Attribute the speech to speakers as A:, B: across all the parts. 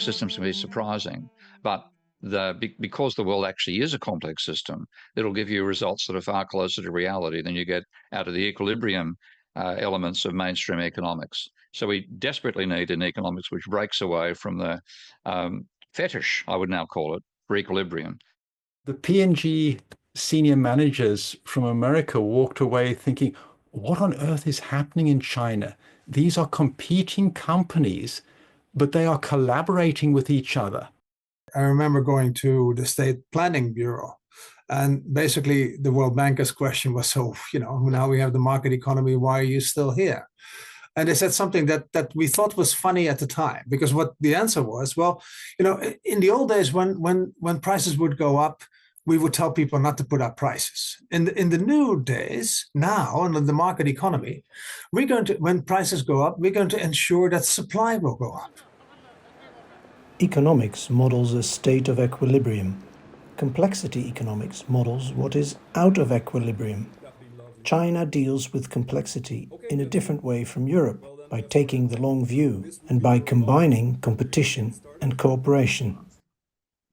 A: systems can be surprising, but because the world actually is a complex system, it'll give you results that are far closer to reality than you get out of the equilibrium elements of mainstream economics. So we desperately need an economics which breaks away from the fetish, I would now call it, for equilibrium.
B: The P&G senior managers from America walked away thinking, what on earth is happening in China? These are competing companies, but they are collaborating with each other.
C: I remember going to the State Planning Bureau, and basically the World Bankers question was, so, now we have the market economy, why are you still here? And they said something that we thought was funny at the time, because what the answer was, well, in the old days when prices would go up, we would tell people not to put up prices. In the new days, now, under the market economy, when prices go up, we're going to ensure that supply will go up.
D: Economics models a state of equilibrium. Complexity economics models what is out of equilibrium. China deals with complexity in a different way from Europe, by taking the long view and by combining competition and cooperation.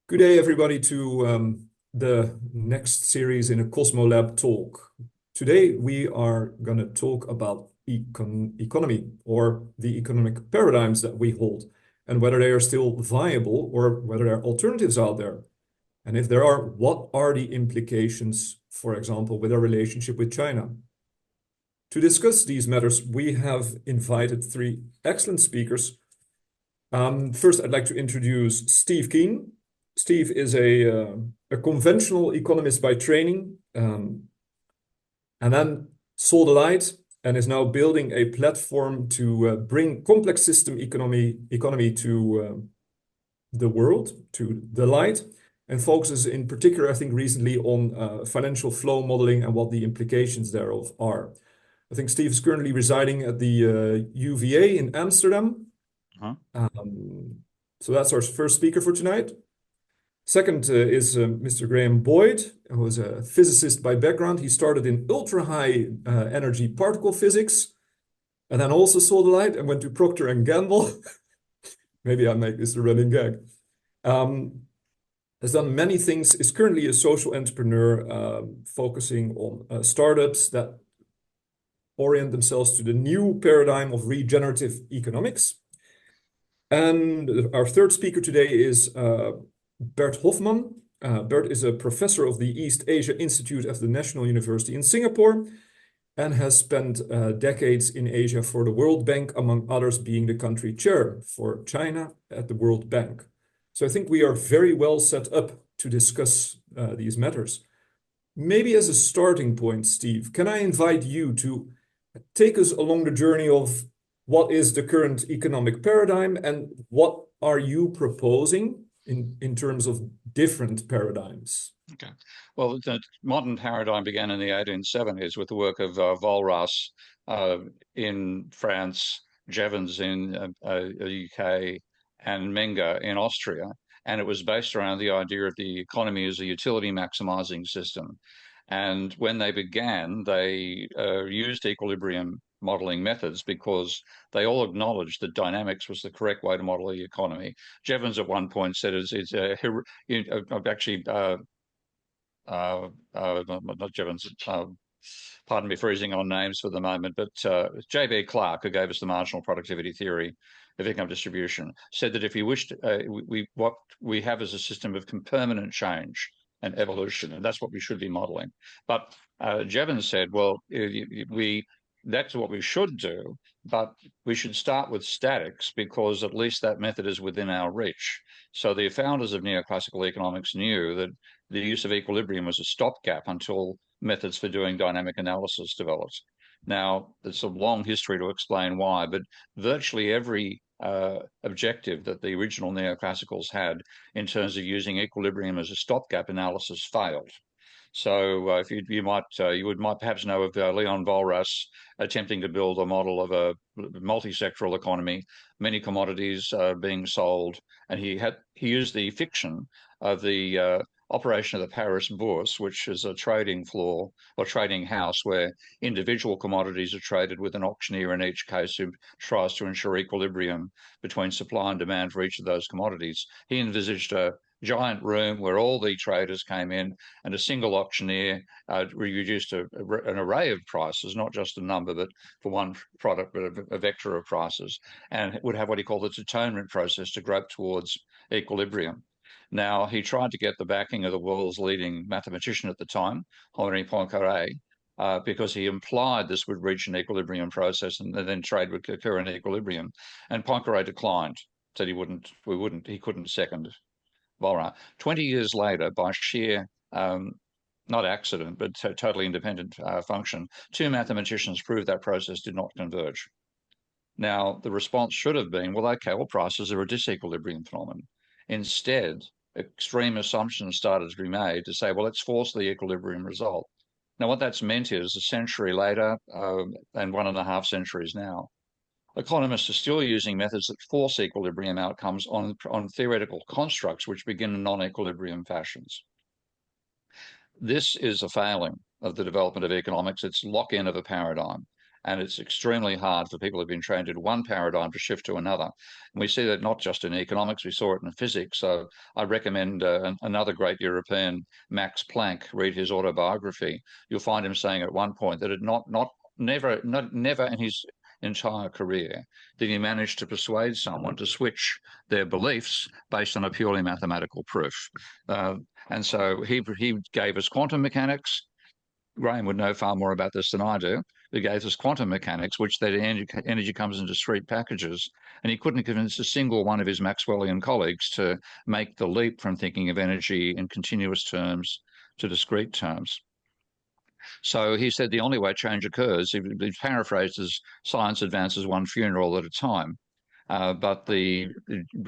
E: Good day, everybody, to the next series in a Cosmolab talk. Today, we are going to talk about economy, or the economic paradigms that we hold, and whether they are still viable or whether there are alternatives out there. And if there are, what are the implications, for example, with our relationship with China? To discuss these matters, we have invited three excellent speakers. First, I'd like to introduce Steve Keen. Steve is a conventional economist by training, and then saw the light and is now building a platform to bring complex system economy to the world, to the light, and focuses in particular, I think, recently on financial flow modeling and what the implications thereof are. I think Steve is currently residing at the UVA in Amsterdam. So that's our first speaker for tonight. Second is Mr. Graham Boyd, who is a physicist by background. He started in ultra-high energy particle physics, and then also saw the light and went to Procter & Gamble. Maybe I make this a running gag. Has done many things, is currently a social entrepreneur focusing on startups that orient themselves to the new paradigm of regenerative economics. And our third speaker today is Bert Hofman. Bert is a professor of the East Asia Institute at the National University in Singapore and has spent decades in Asia for the World Bank, among others being the country chair for China at the World Bank. So I think we are very well set up to discuss these matters. Maybe as a starting point, Steve, can I invite you to take us along the journey of what is the current economic paradigm and what are you proposing in terms of different paradigms?
A: Okay. Well, the modern paradigm began in the 1870s with the work of Walras in France, Jevons in the UK, and Menger in Austria. And it was based around the idea of the economy as a utility maximizing system. And when they began, they used equilibrium modeling methods because they all acknowledged that dynamics was the correct way to model the economy. Jevons at one point said not Jevons, pardon me freezing on names for the moment, but J.B. Clark, who gave us the marginal productivity theory of income distribution, said that if you wished, what we have is a system of permanent change and evolution, and that's what we should be modeling. But Jevons said, well, that's what we should do, but we should start with statics because at least that method is within our reach. So the founders of neoclassical economics knew that the use of equilibrium was a stopgap until methods for doing dynamic analysis developed. Now, it's a long history to explain why, but virtually every objective that the original neoclassicals had in terms of using equilibrium as a stopgap analysis failed. So if you might perhaps know of Leon Walras attempting to build a model of a multi-sectoral economy, many commodities being sold, and he used the fiction of the operation of the Paris Bourse, which is a trading floor or trading house where individual commodities are traded with an auctioneer in each case who tries to ensure equilibrium between supply and demand for each of those commodities. He envisaged a giant room where all the traders came in and a single auctioneer reduced an array of prices, not just a number, but for one product, but a vector of prices, and would have what he called its atonement process to grope towards equilibrium. Now, he tried to get the backing of the world's leading mathematician at the time, Henri Poincaré, because he implied this would reach an equilibrium process and then trade would occur in equilibrium. And Poincaré declined, said he couldn't second Volra. 20 years later, by sheer not accident, but totally independent function, two mathematicians proved that process did not converge. Now, the response should have been, well, okay, well, prices are a disequilibrium phenomenon. Instead, extreme assumptions started to be made to say, well, let's force the equilibrium result. Now, what that's meant is a century later and 1.5 centuries now, economists are still using methods that force equilibrium outcomes on theoretical constructs which begin in non-equilibrium fashions. This is a failing of the development of economics. It's lock-in of a paradigm. And it's extremely hard for people who've been trained in one paradigm to shift to another. And we see that not just in economics, we saw it in physics. So I recommend another great European, Max Planck, read his autobiography. You'll find him saying at one point that it never in his entire career did he manage to persuade someone to switch their beliefs based on a purely mathematical proof. And so he gave us quantum mechanics. Graham would know far more about this than I do. He gave us quantum mechanics, which that energy comes in discrete packages. And he couldn't convince a single one of his Maxwellian colleagues to make the leap from thinking of energy in continuous terms to discrete terms. So he said the only way change occurs, he paraphrased as science advances one funeral at a time. But the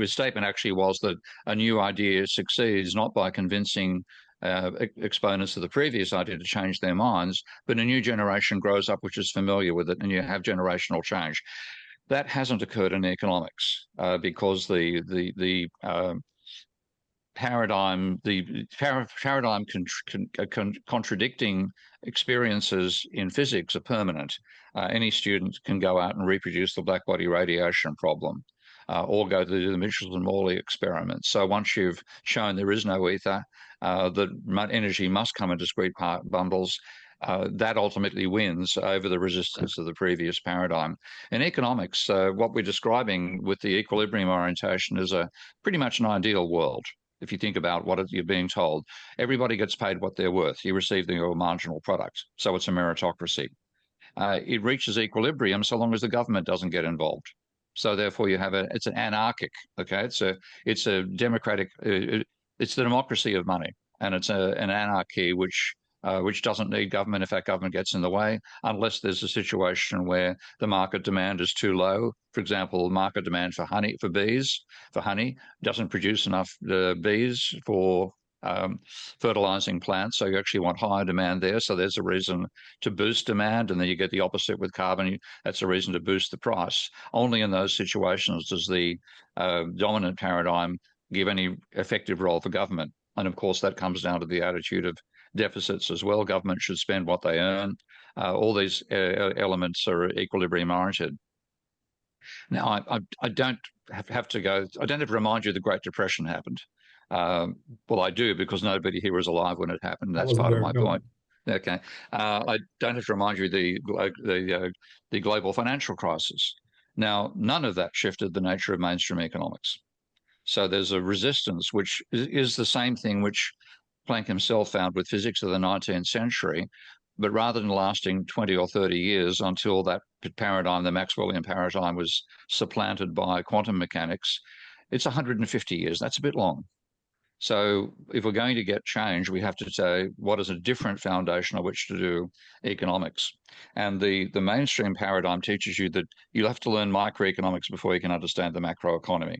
A: statement actually was that a new idea succeeds not by convincing exponents of the previous idea to change their minds, but a new generation grows up which is familiar with it, and you have generational change. That hasn't occurred in economics because the paradigm contradicting experiences in physics are permanent. Any student can go out and reproduce the black body radiation problem, or go to the Mitchell and Morley experiments. So once you've shown there is no ether, that energy must come in discrete bundles, that ultimately wins over the resistance of the previous paradigm. In economics, what we're describing with the equilibrium orientation is pretty much an ideal world. If you think about what you're being told, everybody gets paid what they're worth. You receive your marginal product. So it's a meritocracy. It reaches equilibrium so long as the government doesn't get involved. So therefore you have it's an anarchic, okay? It's a democratic, it's the democracy of money, and it's an anarchy which doesn't need government if that government gets in the way, unless there's a situation where the market demand is too low. For example, market demand for honey, for honey, doesn't produce enough bees for fertilizing plants. So you actually want higher demand there. So there's a reason to boost demand, and then you get the opposite with carbon. That's a reason to boost the price. Only in those situations does the dominant paradigm give any effective role for government. And of course, that comes down to the attitude of deficits as well. Government should spend what they earn. All these elements are equilibrium oriented. Now, I don't have to remind you the Great Depression happened. Well, I do, because nobody here was alive when it happened. That's part of my point. Okay. I don't have to remind you the global financial crisis. Now, none of that shifted the nature of mainstream economics. So there's a resistance, which is the same thing which Planck himself found with physics of the 19th century, but rather than lasting 20 or 30 years until that paradigm, the Maxwellian paradigm, was supplanted by quantum mechanics, it's 150 years. That's a bit long. So if we're going to get change, we have to say, what is a different foundation on which to do economics? And the mainstream paradigm teaches you that you'll have to learn microeconomics before you can understand the macroeconomy.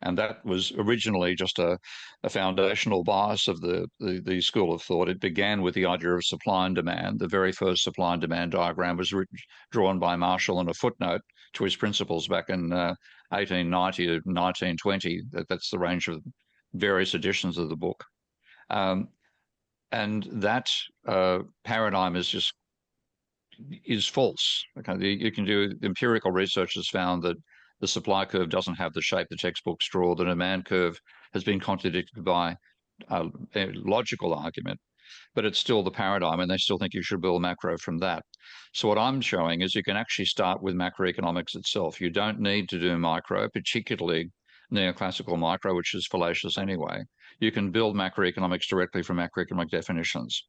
A: And that was originally just a foundational bias of the school of thought. It began with the idea of supply and demand. The very first supply and demand diagram was drawn by Marshall in a footnote to his principles back in 1890 to 1920. That's the range of various editions of the book. And that paradigm is false. Okay, you can do empirical research has found that the supply curve doesn't have the shape the textbooks draw. The demand curve has been contradicted by a logical argument, but it's still the paradigm, and they still think you should build macro from that. So what I'm showing is you can actually start with macroeconomics itself. You don't need to do micro, particularly neoclassical micro, which is fallacious anyway. You can build macroeconomics directly from macroeconomic definitions.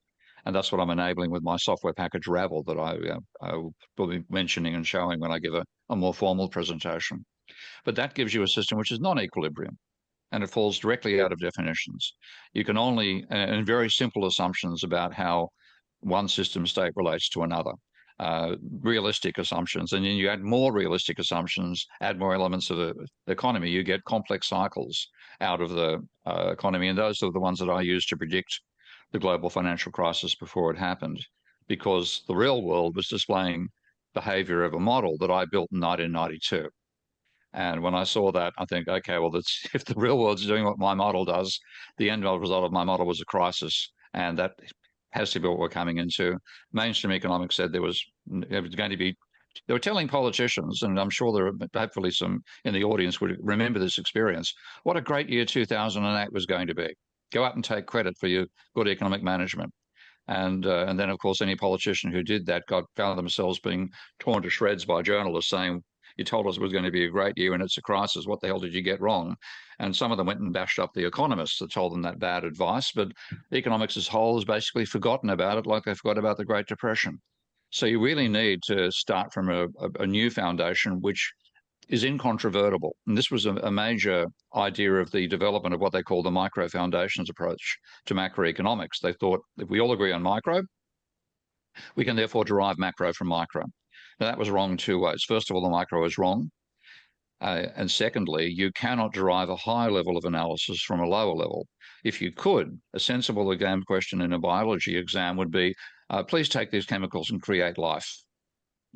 A: And that's what I'm enabling with my software package Ravel that I will be mentioning and showing when I give a more formal presentation. But that gives you a system which is non-equilibrium, and it falls directly out of definitions. You can only, and very simple assumptions about how one system state relates to another. Realistic assumptions, and then you add more realistic assumptions, add more elements of the economy, you get complex cycles out of the economy, and those are the ones that I use to predict the global financial crisis before it happened, because the real world was displaying behavior of a model that I built in 1992. And when I saw that, I think, okay, well, that's, if the real world's doing what my model does, the end result of my model was a crisis, and that has to be what we're coming into. Mainstream economics said it was going to be. They were telling politicians, and I'm sure there are hopefully some in the audience would remember this experience, what a great year 2008 was going to be. Go out and take credit for your good economic management. And then, of course, any politician who did that found themselves being torn to shreds by journalists saying, you told us it was going to be a great year and it's a crisis. What the hell did you get wrong? And some of them went and bashed up the economists that told them that bad advice. But economics as a whole has basically forgotten about it, like they forgot about the Great Depression. So you really need to start from a new foundation, which is incontrovertible. And this was a major idea of the development of what they call the micro foundations approach to macroeconomics. They thought if we all agree on micro, we can therefore derive macro from micro. Now, that was wrong in two ways. First of all, the micro is wrong. And secondly, you cannot derive a high level of analysis from a lower level. If you could, a sensible exam question in a biology exam would be, please take these chemicals and create life.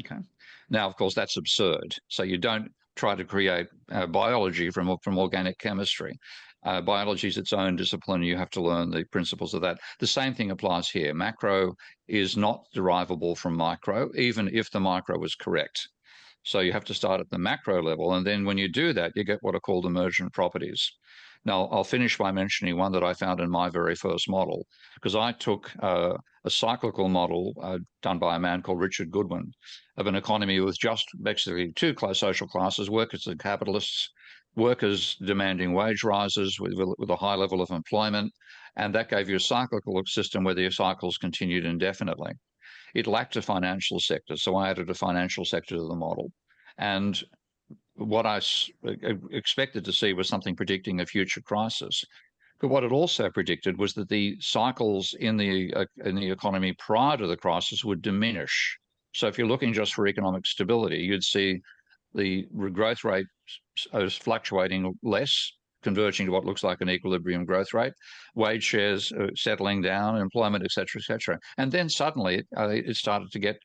A: Okay. Now, of course, that's absurd. So you don't try to create biology from organic chemistry. Biology is its own discipline. You have to learn the principles of that. The same thing applies here. Macro is not derivable from micro, even if the micro is correct. So you have to start at the macro level. And then when you do that, you get what are called emergent properties. Now, I'll finish by mentioning one that I found in my very first model, because I took a cyclical model done by a man called Richard Goodwin of an economy with just basically two social classes, workers and capitalists, workers demanding wage rises with a high level of employment, and that gave you a cyclical system where the cycles continued indefinitely. It lacked a financial sector, so I added a financial sector to the model. And what I expected to see was something predicting a future crisis. But what it also predicted was that the cycles in the economy prior to the crisis would diminish. So if you're looking just for economic stability, you'd see the growth rate is fluctuating less, converging to what looks like an equilibrium growth rate, wage shares settling down, employment, et cetera, and then suddenly it started to get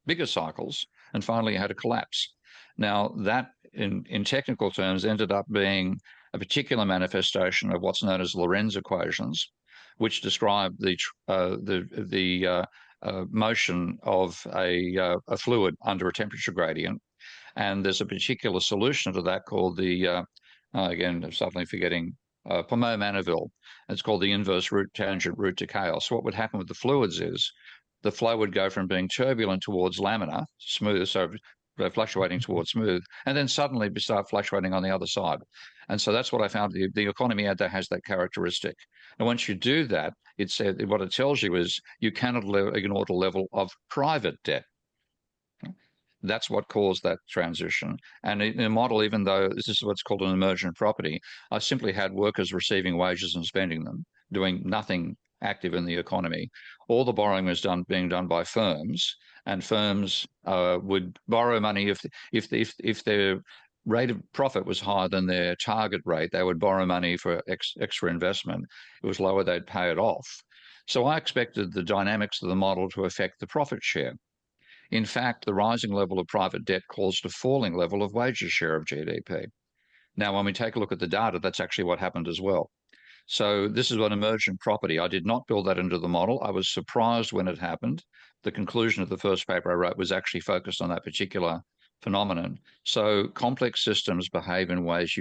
A: bigger cycles, and finally had a collapse. Now that, in technical terms, ended up being a particular manifestation of what's known as Lorentz equations, which describe the motion of a fluid under a temperature gradient. And there's a particular solution to that called the, again, I'm suddenly forgetting, Pomo-Maniville. It's called the inverse tangent route to chaos. What would happen with the fluids is the flow would go from being turbulent towards laminar, smooth, so fluctuating towards smooth, and then suddenly start fluctuating on the other side. And so that's what I found. The economy has that characteristic. And once you do that, it said what it tells you is you cannot ignore the level of private debt. That's what caused that transition. And in the model, even though this is what's called an emergent property, I simply had workers receiving wages and spending them, doing nothing active in the economy. All the borrowing was being done by firms, and firms would borrow money if their rate of profit was higher than their target rate. They would borrow money for extra investment. If it was lower, they'd pay it off. So I expected the dynamics of the model to affect the profit share. In fact, the rising level of private debt caused a falling level of wages share of GDP. Now, when we take a look at the data, that's actually what happened as well. So this is an emergent property. I did not build that into the model. I was surprised when it happened. The conclusion of the first paper I wrote was actually focused on that particular phenomenon. So complex systems behave in ways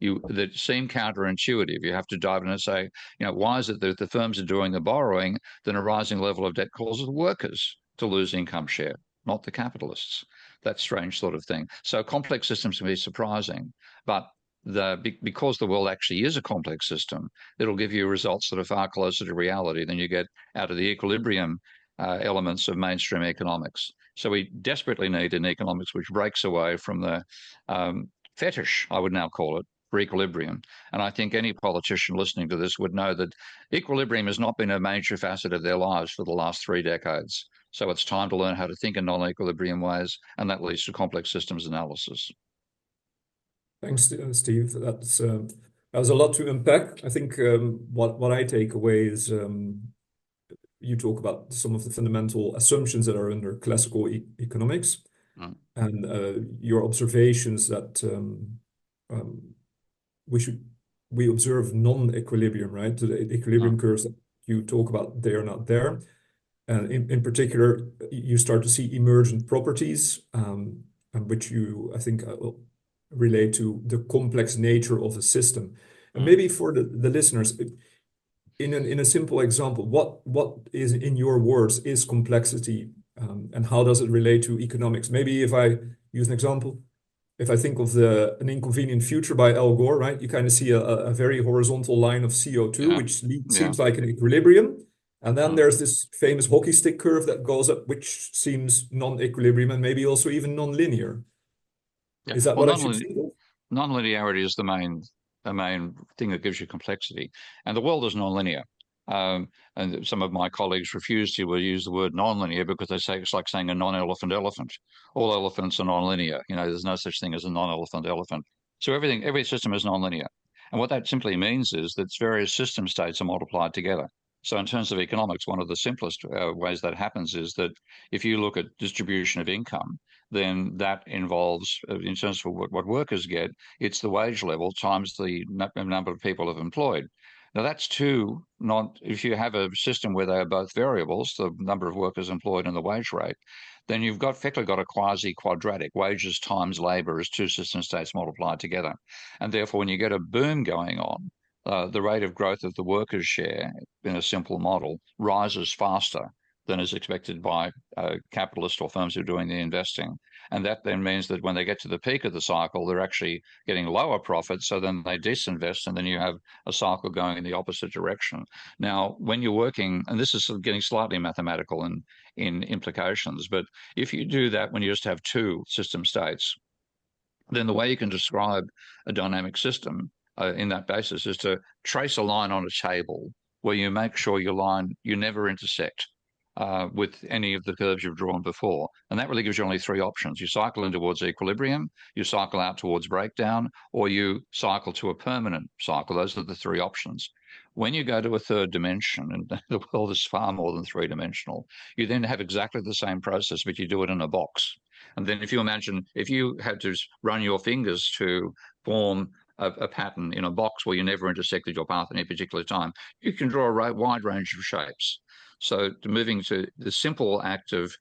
A: that seem counterintuitive. You have to dive in and say, why is it that the firms are doing the borrowing, then a rising level of debt causes the workers to lose income share, not the capitalists? That strange sort of thing. So complex systems can be surprising, but because the world actually is a complex system, it'll give you results that are far closer to reality than you get out of the equilibrium elements of mainstream economics. So we desperately need an economics which breaks away from the fetish, I would now call it, for equilibrium. And I think any politician listening to this would know that equilibrium has not been a major facet of their lives for the last 3 decades. So it's time to learn how to think in non-equilibrium ways, and that leads to complex systems analysis.
E: Thanks, Steve. That was a lot to unpack. I think what I take away is you talk about some of the fundamental assumptions that are under classical economics, and your observations that we observe non-equilibrium, right? So the equilibrium curves that you talk about, they are not there. And in particular, you start to see emergent properties, which I think, relate to the complex nature of a system. And maybe for the listeners, in a simple example, what is, in your words, is complexity, and how does it relate to economics? Maybe if I use an example, if I think of An Inconvenient Future by Al Gore, right? You kind of see a very horizontal line of CO2, which seems like an equilibrium. And then there's this famous hockey stick curve that goes up, which seems non-equilibrium and maybe also even non-linear.
A: Yeah.
E: Is that what I should think of?
A: Non-linearity is the main thing that gives you complexity. And the world is non-linear. And some of my colleagues refuse to use the word non-linear because they say it's like saying a non-elephant elephant. All elephants are non-linear. There's no such thing as a non-elephant elephant. So every system is non-linear. And what that simply means is that various system states are multiplied together. So in terms of economics, one of the simplest ways that happens is that if you look at distribution of income, then that involves, in terms of what workers get, it's the wage level times the number of people employed. Now that's if you have a system where they are both variables, the number of workers employed and the wage rate, then you've effectively got a quasi-quadratic. Wages times labour is 2 system states multiplied together. And therefore, when you get a boom going on, the rate of growth of the workers' share in a simple model rises faster than is expected by capitalists or firms who are doing the investing. And that then means that when they get to the peak of the cycle, they're actually getting lower profits. So then they disinvest, and then you have a cycle going in the opposite direction. Now, when you're working, and this is getting slightly mathematical in implications, but if you do that when you just have 2 system states, then the way you can describe a dynamic system in that basis is to trace a line on a table where you make sure you never intersect with any of the curves you've drawn before. And that really gives you only 3 options. You cycle in towards equilibrium, you cycle out towards breakdown, or you cycle to a permanent cycle. Those are the 3 options. When you go to a 3rd dimension, and the world is far more than 3-dimensional, you then have exactly the same process, but you do it in a box. And then if you had to run your fingers to form a pattern in a box where you never intersected your path at any particular time, you can draw a wide range of shapes. So moving to the simple act of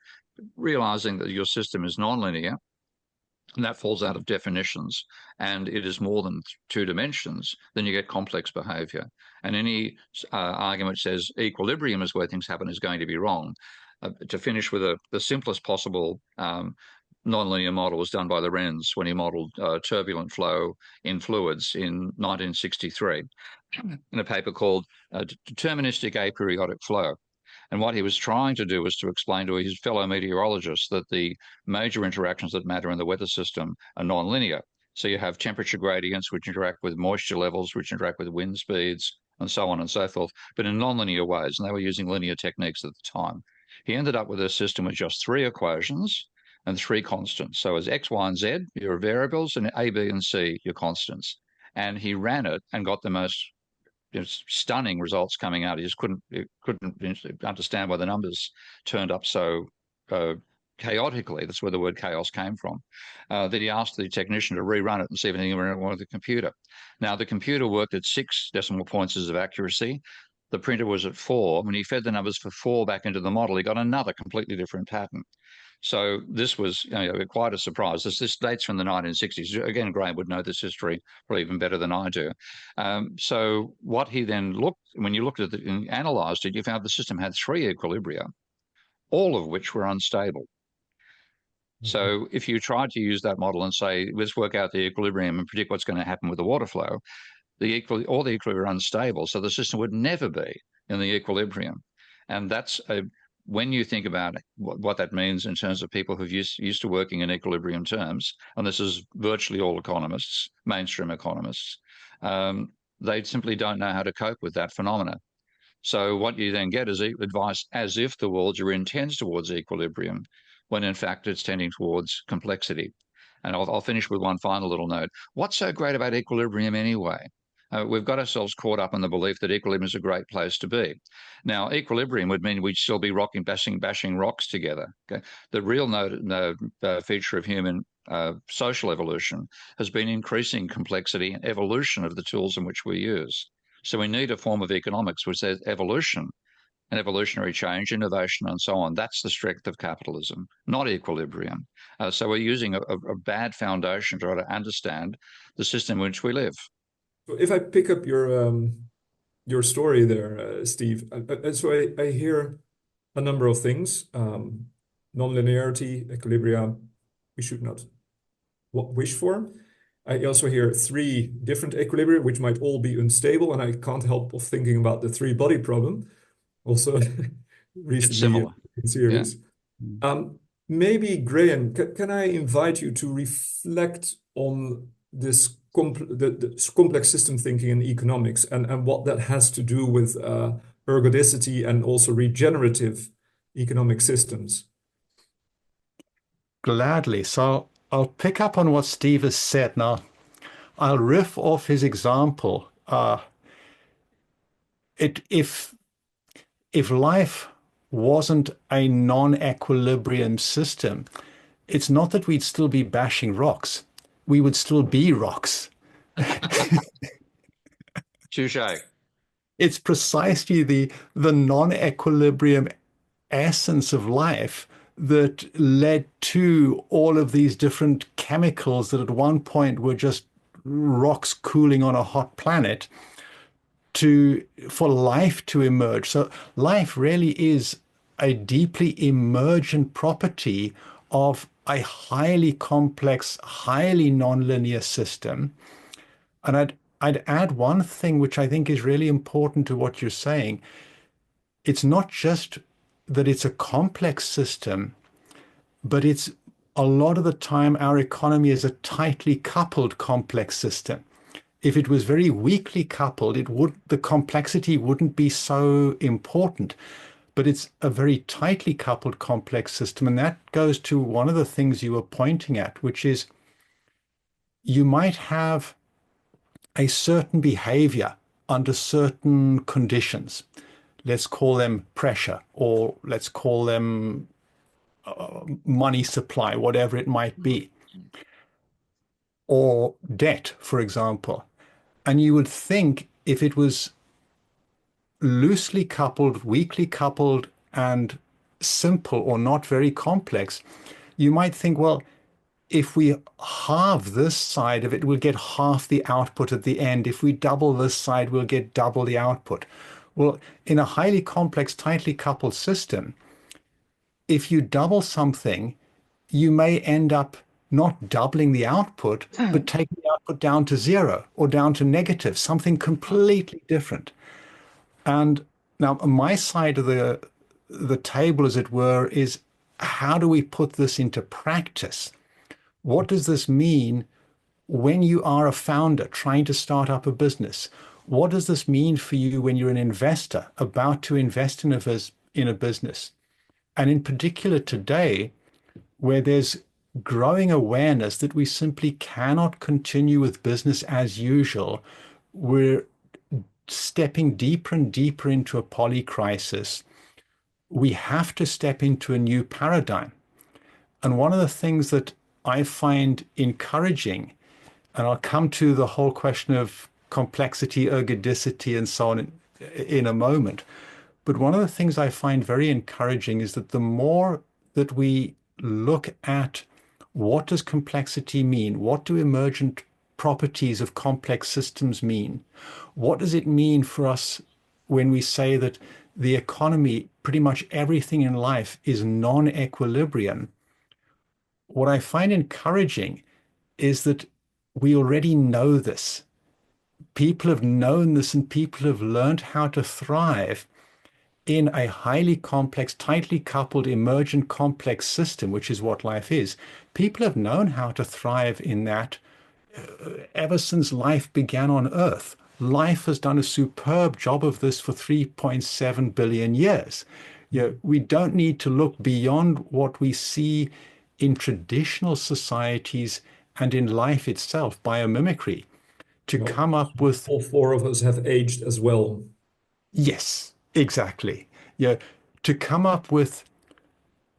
A: realizing that your system is nonlinear, and that falls out of definitions, and it is more than 2 dimensions, then you get complex behavior. And any argument says equilibrium is where things happen is going to be wrong. To finish with the simplest possible nonlinear model was done by Lorenz when he modeled turbulent flow in fluids in 1963 in a paper called Deterministic Aperiodic Flow. And what he was trying to do was to explain to his fellow meteorologists that the major interactions that matter in the weather system are nonlinear. So you have temperature gradients, which interact with moisture levels, which interact with wind speeds, and so on and so forth, but in nonlinear ways. And they were using linear techniques at the time. He ended up with a system with just 3 equations and 3 constants. So as X, Y, and Z, your variables, and A, B, and C, your constants. And he ran it and got the most stunning results coming out. He just couldn't understand why the numbers turned up so chaotically, that's where the word chaos came from, that he asked the technician to rerun it and see if anything went wrong with the computer. Now, the computer worked at 6 decimal points of accuracy. The printer was at 4. When he fed the numbers for 4 back into the model, he got another completely different pattern. So this was quite a surprise. This dates from the 1960s. Again, Graham would know this history probably even better than I do. So what he then when you looked at it and analysed it, you found the system had 3 equilibria, all of which were unstable. So if you tried to use that model and say, let's work out the equilibrium and predict what's going to happen with the water flow, all the equilibria are unstable. So the system would never be in the equilibrium. And that's when you think about what that means in terms of people who've used to working in equilibrium terms, and this is virtually all economists, mainstream economists, they simply don't know how to cope with that phenomena. So what you then get is advice as if the world you're in tends towards equilibrium, when in fact it's tending towards complexity. And I'll finish with one final little note. What's so great about equilibrium anyway? We've got ourselves caught up in the belief that equilibrium is a great place to be. Now, equilibrium would mean we'd still be bashing rocks together. Okay? The real feature of human social evolution has been increasing complexity and evolution of the tools in which we use. So we need a form of economics which says evolution and evolutionary change, innovation, and so on. That's the strength of capitalism, not equilibrium. So we're using a bad foundation to try to understand the system in which we live.
E: If I pick up your story there, Steve, so I hear a number of things. Non-linearity, equilibrium, we should not wish for. I also hear 3 different equilibria, which might all be unstable, and I can't help of thinking about the 3-body problem, also recently in series. Yeah. Maybe, Graham, can I invite you to reflect on this the complex system thinking in economics and what that has to do with ergodicity and also regenerative economic systems?
B: Gladly. So I'll pick up on what Steve has said. Now, I'll riff off his example. If life wasn't a non-equilibrium system, it's not that we'd still be bashing rocks. We would still be rocks.
A: Touché.
B: It's precisely the non-equilibrium essence of life that led to all of these different chemicals that at one point were just rocks cooling on a hot planet for life to emerge. So life really is a deeply emergent property of a highly complex, highly nonlinear system. And I'd add one thing which I think is really important to what you're saying. It's not just that it's a complex system, but it's a lot of the time our economy is a tightly coupled complex system. If it was very weakly coupled, the complexity wouldn't be so important. But it's a very tightly coupled complex system. And that goes to one of the things you were pointing at, which is you might have a certain behavior under certain conditions. Let's call them pressure, or let's call them money supply, whatever it might be, or debt, for example. And you would think if it was loosely coupled, weakly coupled, and simple or not very complex, you might think, well, if we halve this side of it, we'll get half the output at the end. If we double this side, we'll get double the output. Well, in a highly complex, tightly coupled system, if you double something, you may end up not doubling the output, but taking the output down to 0 or down to negative, something completely different. And now my side of the table, as it were, is how do we put this into practice? What does this mean when you are a founder trying to start up a business? What does this mean for you when you're an investor about to invest in a business? And in particular today, where there's growing awareness that we simply cannot continue with business as usual, we're stepping deeper and deeper into a polycrisis. We have to step into a new paradigm. And one of the things that I find encouraging, and I'll come to the whole question of complexity, ergodicity, and so on in a moment. But one of the things I find very encouraging is that the more that we look at what does complexity mean, what do emergent properties of complex systems mean, what does it mean for us when we say that the economy, pretty much everything in life is non-equilibrium, what I find encouraging is that we already know this. People have known this and people have learned how to thrive in a highly complex, tightly coupled, emergent complex system, which is what life is. People have known how to thrive in that ever since life began on Earth. Life has done a superb job of this for 3.7 billion years. We don't need to look beyond what we see in traditional societies and in life itself, biomimicry, to come up with.
E: All four of us have aged as well.
B: Yes, exactly. To come up with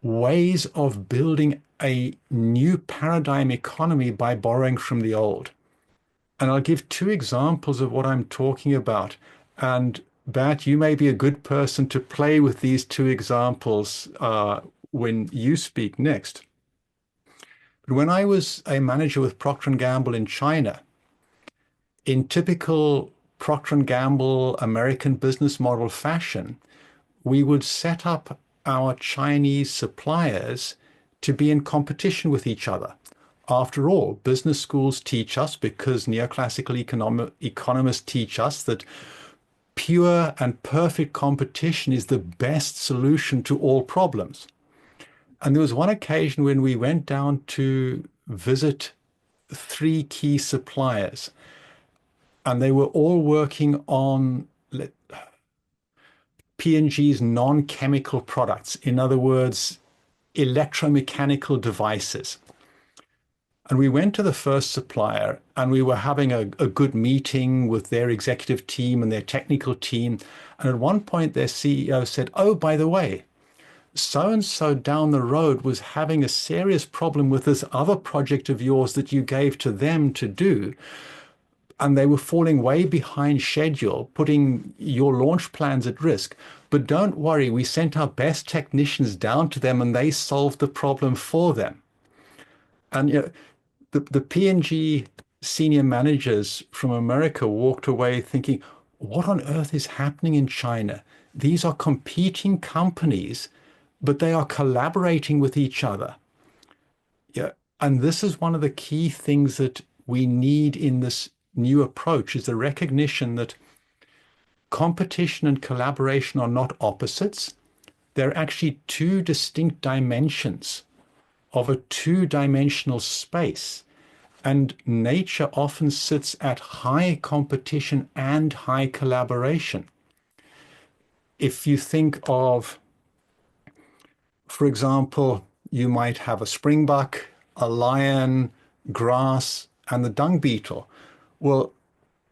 B: ways of building a new paradigm economy by borrowing from the old. And I'll give two examples of what I'm talking about. And Bert, you may be a good person to play with these two examples when you speak next. But when I was a manager with Procter & Gamble in China, in typical Procter & Gamble American business model fashion, we would set up our Chinese suppliers to be in competition with each other. After all, business schools teach us, because neoclassical economists teach us, that pure and perfect competition is the best solution to all problems. And there was one occasion when we went down to visit three key suppliers, and they were all working on P&G's non-chemical products, in other words, electromechanical devices. And we went to the first supplier and we were having a good meeting with their executive team and their technical team. And at one point, their CEO said, "Oh, by the way, so-and-so down the road was having a serious problem with this other project of yours that you gave to them to do. And they were falling way behind schedule, putting your launch plans at risk. But don't worry, we sent our best technicians down to them and they solved the problem for them." And the P&G senior managers from America walked away thinking, what on earth is happening in China? These are competing companies, but they are collaborating with each other. And this is one of the key things that we need in this new approach, is the recognition that competition and collaboration are not opposites. They're actually two distinct dimensions of a two-dimensional space. And nature often sits at high competition and high collaboration. If you think of, for example, you might have a springbuck, a lion, grass, and the dung beetle. Well,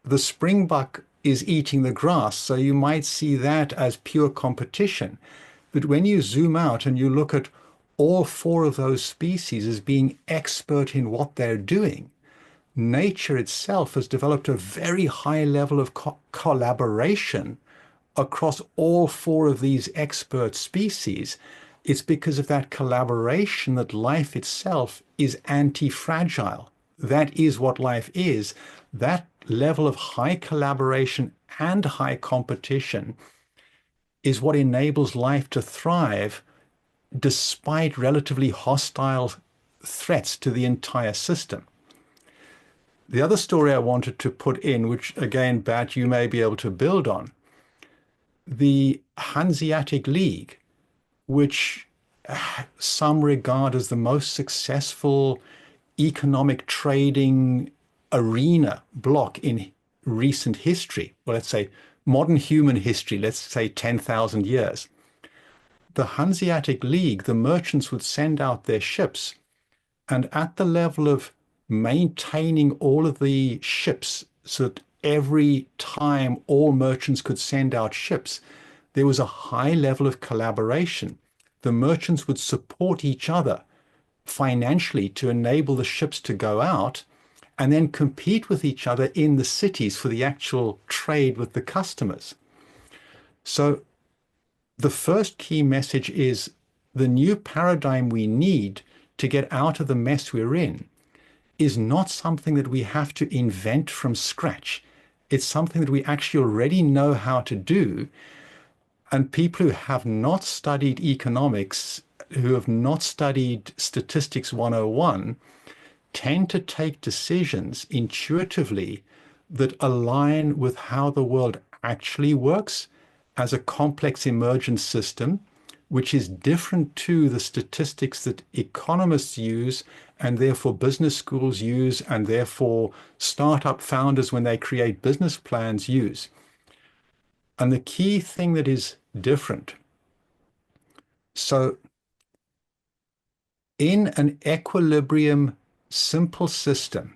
B: the springbuck is eating the grass, so you might see that as pure competition. But when you zoom out and you look at all four of those species as being expert in what they're doing, nature itself has developed a very high level of collaboration across all four of these expert species. It's because of that collaboration that life itself is anti-fragile. That is what life is. That level of high collaboration and high competition is what enables life to thrive despite relatively hostile threats to the entire system. The other story I wanted to put in, which again, Bert, you may be able to build on, the Hanseatic League, which some regard as the most successful economic trading arena block in recent history, well, let's say modern human history, let's say 10,000 years. The Hanseatic League, the merchants would send out their ships, and at the level of maintaining all of the ships so that every time all merchants could send out ships, there was a high level of collaboration. The merchants would support each other financially to enable the ships to go out and then compete with each other in the cities for the actual trade with the customers. So the first key message is the new paradigm we need to get out of the mess we're in is not something that we have to invent from scratch. It's something that we actually already know how to do. And people who have not studied economics, who have not studied statistics 101, tend to take decisions intuitively that align with how the world actually works as a complex emergent system, which is different to the statistics that economists use and therefore business schools use and therefore startup founders, when they create business plans, use. And the key thing that is different, so in an equilibrium simple system,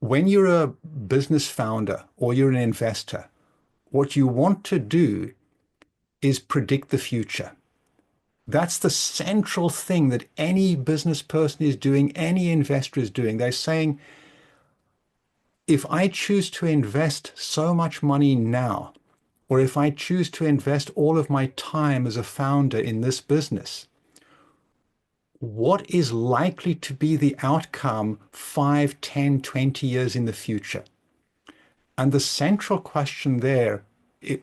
B: when you're a business founder or you're an investor, what you want to do is predict the future. That's the central thing that any business person is doing, any investor is doing. They're saying, if I choose to invest so much money now, or if I choose to invest all of my time as a founder in this business, what is likely to be the outcome 5, 10, 20 years in the future? And the central question there,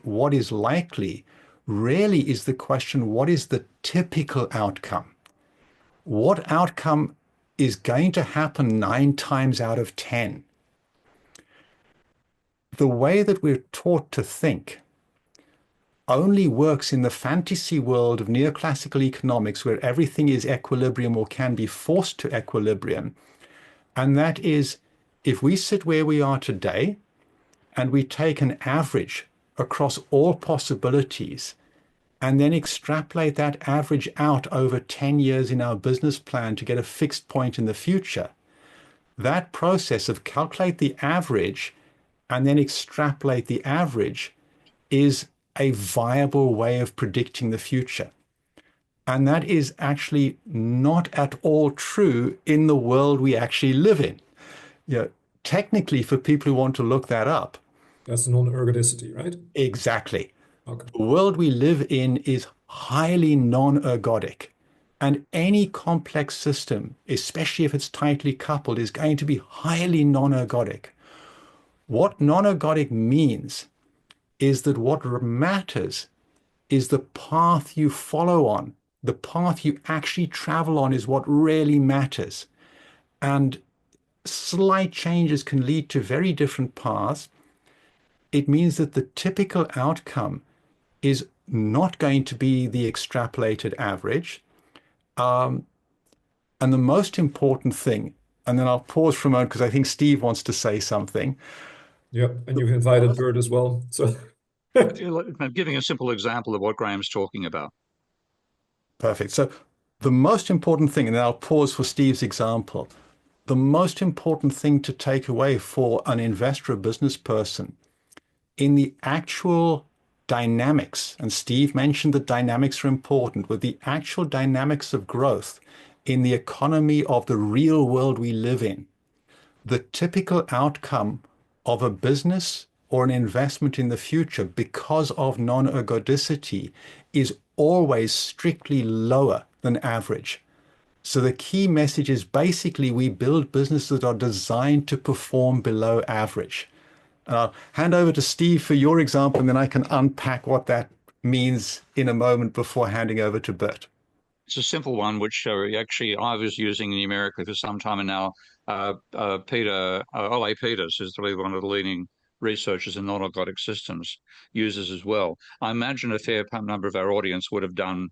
B: what is likely, really is the question, what is the typical outcome? What outcome is going to happen 9 times out of 10? The way that we're taught to think only works in the fantasy world of neoclassical economics, where everything is equilibrium or can be forced to equilibrium. And that is, if we sit where we are today and we take an average across all possibilities and then extrapolate that average out over 10 years in our business plan to get a fixed point in the future, that process of calculate the average and then extrapolate the average is a viable way of predicting the future. And that is actually not at all true in the world we actually live in. You know, technically, for people who want to look that up.
E: That's non-ergodicity, right?
B: Exactly.
E: Okay.
B: The world we live in is highly non-ergodic. And any complex system, especially if it's tightly coupled, is going to be highly non-ergodic. What non-ergodic means is that what matters is the path you follow on. The path you actually travel on is what really matters. And slight changes can lead to very different paths. It means that the typical outcome is not going to be the extrapolated average. And the most important thing, and then I'll pause for a moment because I think Steve wants to say something.
E: Yeah, and you've invited Bert as well. So
A: I'm giving a simple example of what Graham's talking about.
B: Perfect. So the most important thing, and then I'll pause for Steve's example, the most important thing to take away for an investor or business person in the actual dynamics, and Steve mentioned that dynamics are important, with the actual dynamics of growth in the economy of the real world we live in, the typical outcome of a business or an investment in the future because of non-ergodicity is always strictly lower than average. So the key message is basically we build businesses that are designed to perform below average. And I'll hand over to Steve for your example, and then I can unpack what that means in a moment before handing over to Bert.
A: It's a simple one, which actually I was using in America for some time, and now O.A. Peters, who's really one of the leading researchers in non-ergodic systems, uses as well. I imagine a fair number of our audience would have done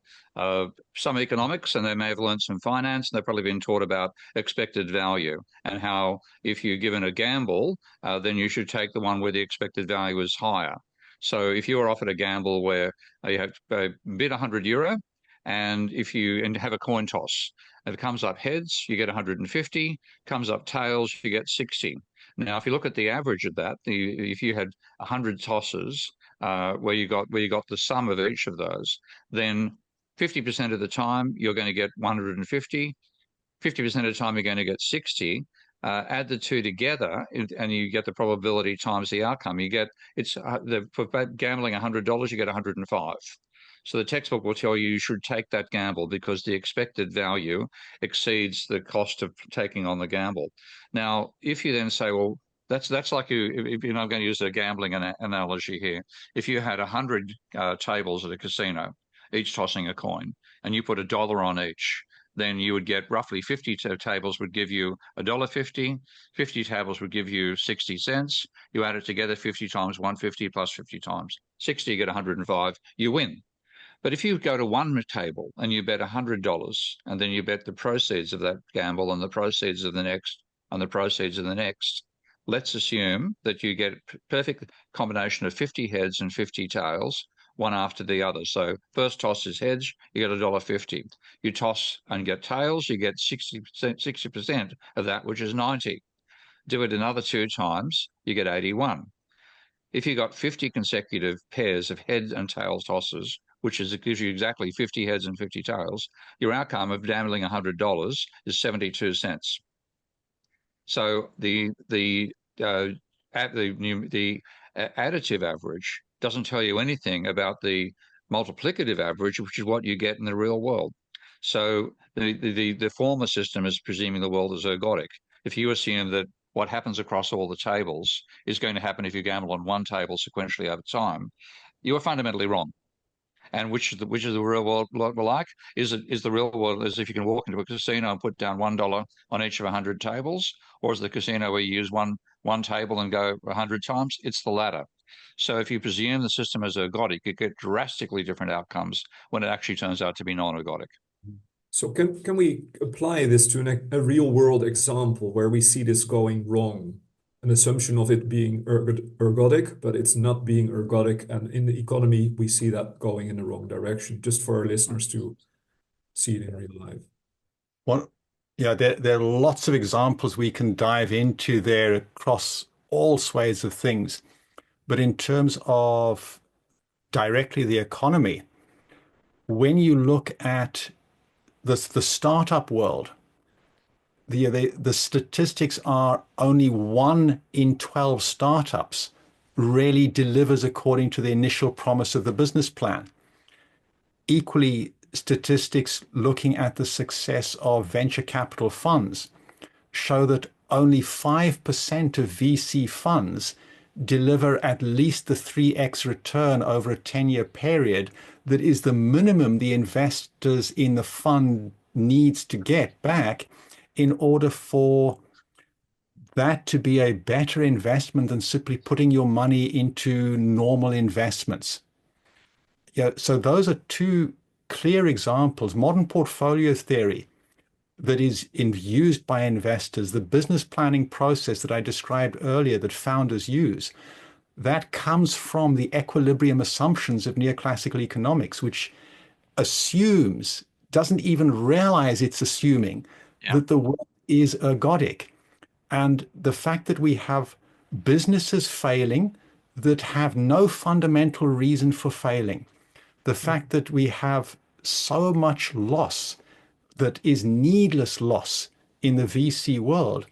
A: some economics, and they may have learned some finance, and they've probably been taught about expected value and how if you're given a gamble, then you should take the one where the expected value is higher. So if you are offered a gamble where you have bid €100, and if you have a coin toss, if it comes up heads, you get 150, comes up tails, you get 60. Now, if you look at the average of that, if you had 100 tosses where you got the sum of each of those, then 50% of the time, you're going to get 150. 50% of the time, you're going to get 60. Add the two together, and you get the probability times the outcome. You get for gambling $100, you get 105. So the textbook will tell you should take that gamble because the expected value exceeds the cost of taking on the gamble. Now, if you then say, well, that's like if I'm going to use a gambling analogy here. If you had 100 tables at a casino, each tossing a coin, and you put $1 on each, then you would get roughly 50 tables would give you $1.50. 50 tables would give you 60 cents. You add it together, 50 times 150 plus 50 times 60, you get 105. You win. But if you go to one table and you bet $100, and then you bet the proceeds of that gamble and the proceeds of the next and the proceeds of the next, let's assume that you get a perfect combination of 50 heads and 50 tails, one after the other. So first toss is heads, you get $1.50. You toss and get tails, you get 60% of that, which is 90. Do it another 2 times, you get 81. If you got 50 consecutive pairs of head and tail tosses, which gives you exactly 50 heads and 50 tails, your outcome of gambling $100 is 72 cents. So the additive average doesn't tell you anything about the multiplicative average, which is what you get in the real world. So the former system is presuming the world is ergodic. If you assume that what happens across all the tables is going to happen if you gamble on one table sequentially over time, you are fundamentally wrong. And which is the real world like? Is the real world as if you can walk into a casino and put down $1 on each of 100 tables, or is the casino where you use one table and go 100 times? It's the latter. So if you presume the system is ergodic, you get drastically different outcomes when it actually turns out to be non-ergodic.
E: So can we apply this to a real world example where we see this going wrong? An assumption of it being ergodic, but it's not being ergodic. And in the economy, we see that going in the wrong direction, just for our listeners to see it in real life.
B: Well, yeah, there are lots of examples we can dive into there across all swathes of things. But in terms of directly the economy, when you look at the startup world, the statistics are only 1 in 12 startups really delivers according to the initial promise of the business plan. Equally, statistics looking at the success of venture capital funds show that only 5% of VC funds deliver at least the 3x return over a 10-year period that is the minimum the investors in the fund needs to get back in order for that to be a better investment than simply putting your money into normal investments. Yeah, so those are 2 clear examples. Modern portfolio theory that is used by investors, the business planning process that I described earlier that founders use, that comes from the equilibrium assumptions of neoclassical economics, which doesn't even realize it's assuming that the world is ergodic. And the fact that we have businesses failing that have no fundamental reason for failing, the fact that we have so much loss that is needless loss in the VC world.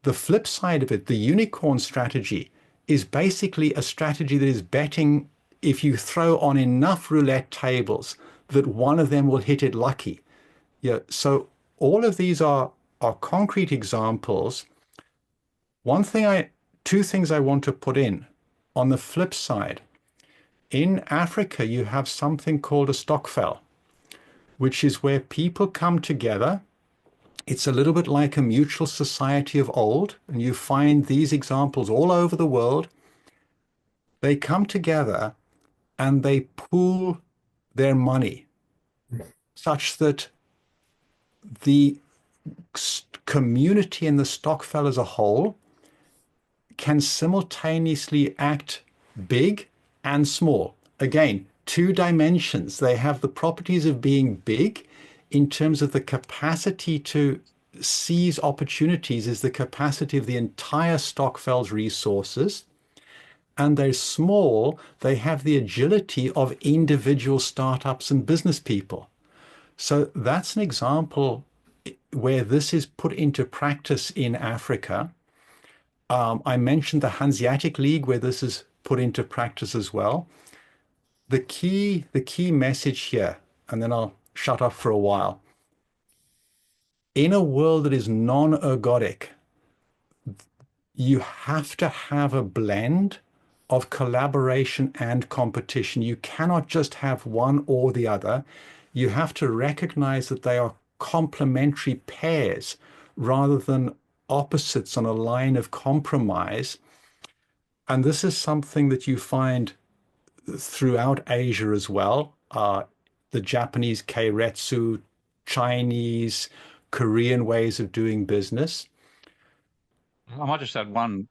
B: The flip side of it, the unicorn strategy, is basically a strategy that is betting if you throw on enough roulette tables that one of them will hit it lucky. Yeah, so all of these are concrete examples. Two things I want to put in. On the flip side, in Africa, you have something called a stokvel, which is where people come together. It's a little bit like a mutual society of old, and you find these examples all over the world. They come together and they pool their money such that the community in the stokvel as a whole can simultaneously act big and small. Again, 2 dimensions. They have the properties of being big in terms of the capacity to seize opportunities is the capacity of the entire stokvel's resources. and they're small, they have the agility of individual startups and business people. So that's an example where this is put into practice in Africa. I mentioned the Hanseatic League, where this is put into practice as well. The key message here, and then I'll shut up for a while. In a world that is non-ergodic, you have to have a blend of collaboration and competition. You cannot just have one or the other. You have to recognize that they are complementary pairs rather than opposites on a line of compromise. And this is something that you find throughout Asia as well. The Japanese keiretsu, Chinese, Korean ways of doing business.
A: I might just add one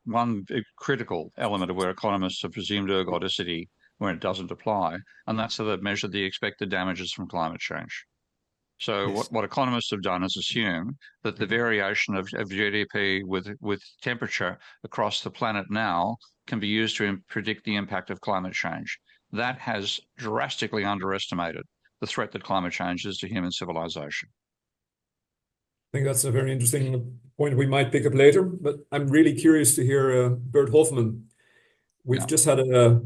A: critical element of where economists have presumed ergodicity when it doesn't apply, and that's how they've measured the expected damages from climate change. So
B: Yes.
A: what economists have done is assume that the variation of GDP with temperature across the planet now can be used to predict the impact of climate change. That has drastically underestimated the threat that climate change is to human civilization.
E: I think that's a very interesting point we might pick up later, but I'm really curious to hear Bert Hofman. We've just had a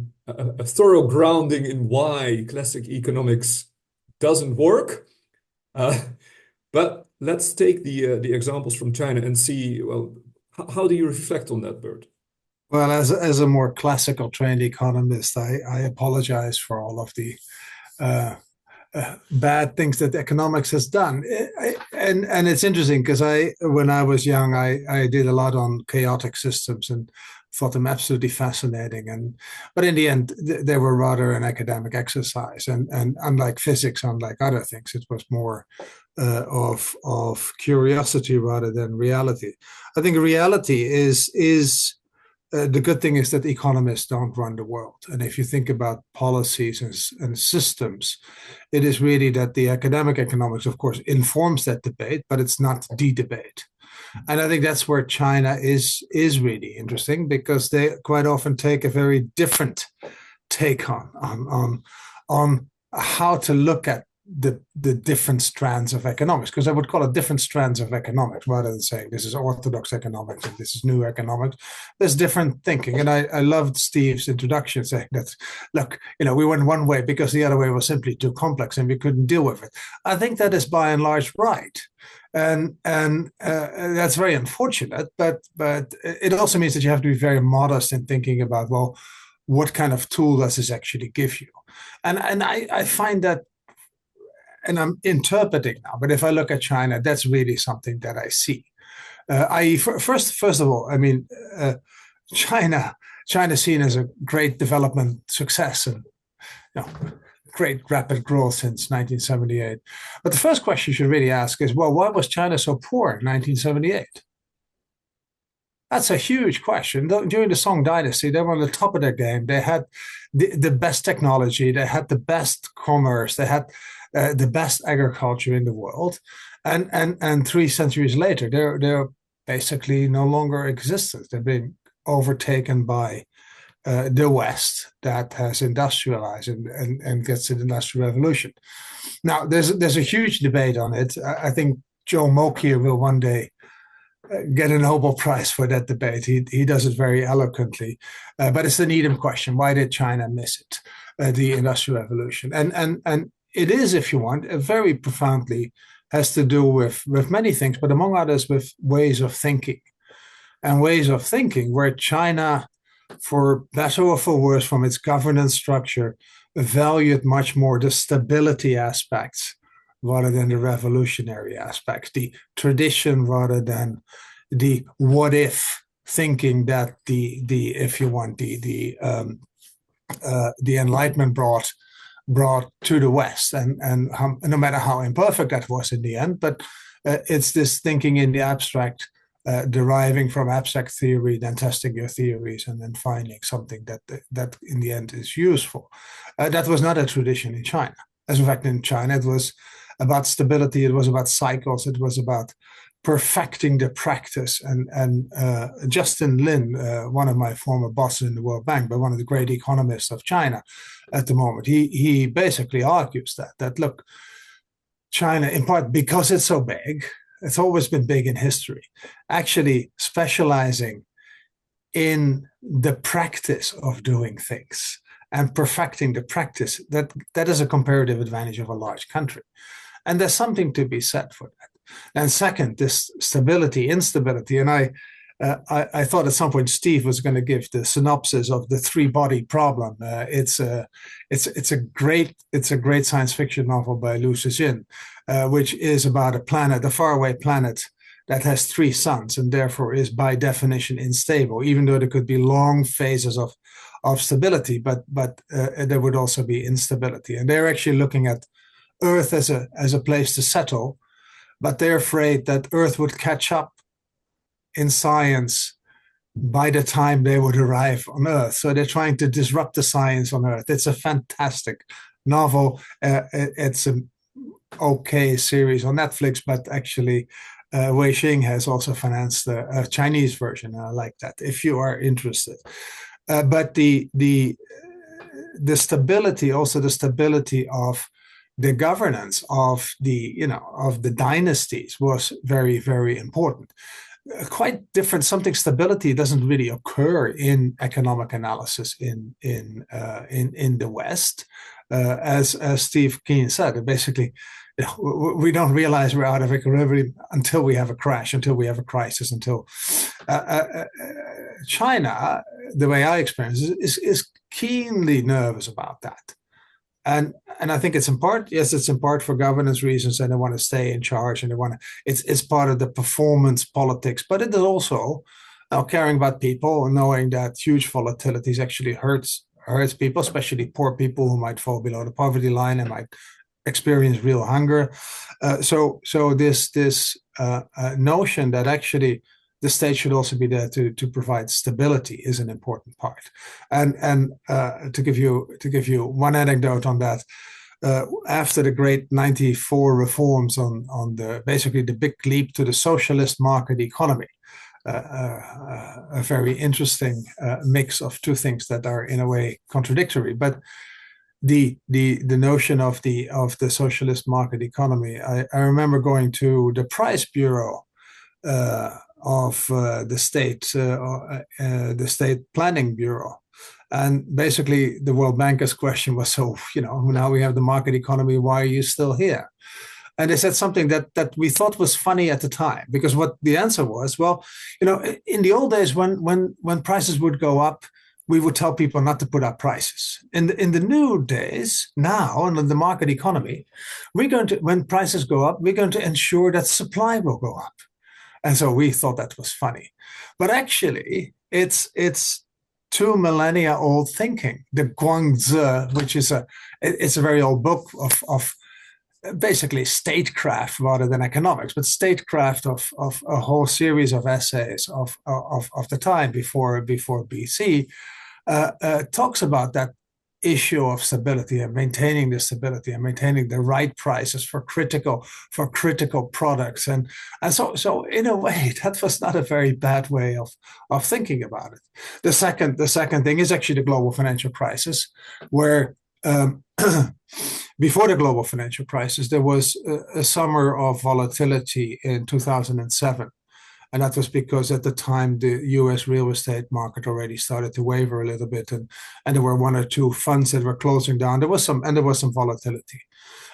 E: thorough grounding in why classic economics doesn't work. But let's take the examples from China and see, well, how do you reflect on that, Bert?
C: Well, as a more classical trained economist, I apologize for all of the bad things that economics has done. And it's interesting because when I was young, I did a lot on chaotic systems and thought them absolutely fascinating. But in the end, they were rather an academic exercise. And unlike physics, unlike other things, it was more of curiosity rather than reality. I think reality is the good thing is that economists don't run the world. And if you think about policies and systems, it is really that the academic economics, of course, informs that debate, but it's not the debate. And I think that's where China is really interesting, because they quite often take a very different take on how to look at the different strands of economics, because I would call it different strands of economics rather than saying this is orthodox economics and this is new economics. There's different thinking. And I loved Steve's introduction saying that, look, we went one way because the other way was simply too complex and we couldn't deal with it. I think that is by and large right. And that's very unfortunate, but it also means that you have to be very modest in thinking about, well, what kind of tool does this actually give you? And I find that, and I'm interpreting now, but if I look at China, that's really something that I see. First of all, I mean, China is seen as a great development success and great rapid growth since 1978. But the first question you should really ask is, well, why was China so poor in 1978? That's a huge question. During the Song Dynasty, they were on the top of their game. They had the best technology. They had the best commerce. They had the best agriculture in the world. And 3 centuries later, they're basically no longer existent. They've been overtaken by the West that has industrialized and gets to the Industrial Revolution. Now, there's a huge debate on it. I think Joe Mokyr will one day get a Nobel Prize for that debate. He does it very eloquently. But it's the Needham question. Why did China miss it, the Industrial Revolution? And it is, if you want, very profoundly has to do with many things, but among others with ways of thinking. And ways of thinking where China, for better or for worse, from its governance structure, valued much more the stability aspects rather than the revolutionary aspects, the tradition rather than the what if thinking that the if you want the Enlightenment brought to the West, and no matter how imperfect that was in the end, but it's this thinking in the abstract, deriving from abstract theory, then testing your theories, and then finding something that in the end is useful. That was not a tradition in China. As a fact, in China, it was about stability, it was about cycles, it was about perfecting the practice. And Justin Lin, one of my former bosses in the World Bank, but one of the great economists of China at the moment, he basically argues that look, China, in part because it's so big, it's always been big in history, actually specializing in the practice of doing things and perfecting the practice, that is a comparative advantage of a large country. And there's something to be said for that. And second, this stability, instability. And I thought at some point Steve was going to give the synopsis of the three-body problem. It's a great science fiction novel by Liu Cixin, which is about a planet, a faraway planet that has three suns and therefore is by definition unstable, even though there could be long phases of stability, but there would also be instability. And they're actually looking at Earth as a place to settle, but they're afraid that Earth would catch up in science by the time they would arrive on Earth. So they're trying to disrupt the science on Earth. It's a fantastic novel. It's an okay series on Netflix, but actually Wei Xing has also financed a Chinese version. I like that if you are interested. But the stability, also the stability of the governance of the dynasties was very, very important. Quite different. Stability doesn't really occur in economic analysis in the West, as Steve Keen said. Basically, we don't realize we're out of equilibrium until we have a crash, until we have a crisis, until China, the way I experience it, is keenly nervous about that. And I think it's in part for governance reasons, and they want to stay in charge, and it's part of the performance politics, but it is also caring about people and knowing that huge volatilities actually hurts people, especially poor people who might fall below the poverty line and might experience real hunger. So this notion that actually the state should also be there to provide stability is an important part. And to give you one anecdote on that, after the great '94 reforms on basically the big leap to the socialist market economy, a very interesting mix of two things that are in a way contradictory, but the notion of the socialist market economy. I remember going to the Price Bureau of the state planning bureau, and basically the World Bankers question was, so now we have the market economy, why are you still here? And they said something that we thought was funny at the time, because what the answer was, well, in the old days when prices would go up, we would tell people not to put up prices. In the new days, now in the market economy, when prices go up, we're going to ensure that supply will go up. And so we thought that was funny. But actually, it's 2 millennia old thinking. The Guangzi, which is it's a very old book of basically statecraft rather than economics, but statecraft of a whole series of essays of the time before BC, talks about that issue of stability and maintaining the stability and maintaining the right prices for critical products. And so in a way, that was not a very bad way of thinking about it. The second thing is actually the global financial crisis, where before the global financial crisis, there was a summer of volatility in 2007. And that was because at the time, the US real estate market already started to waver a little bit. And there were one or two funds that were closing down. There was some volatility.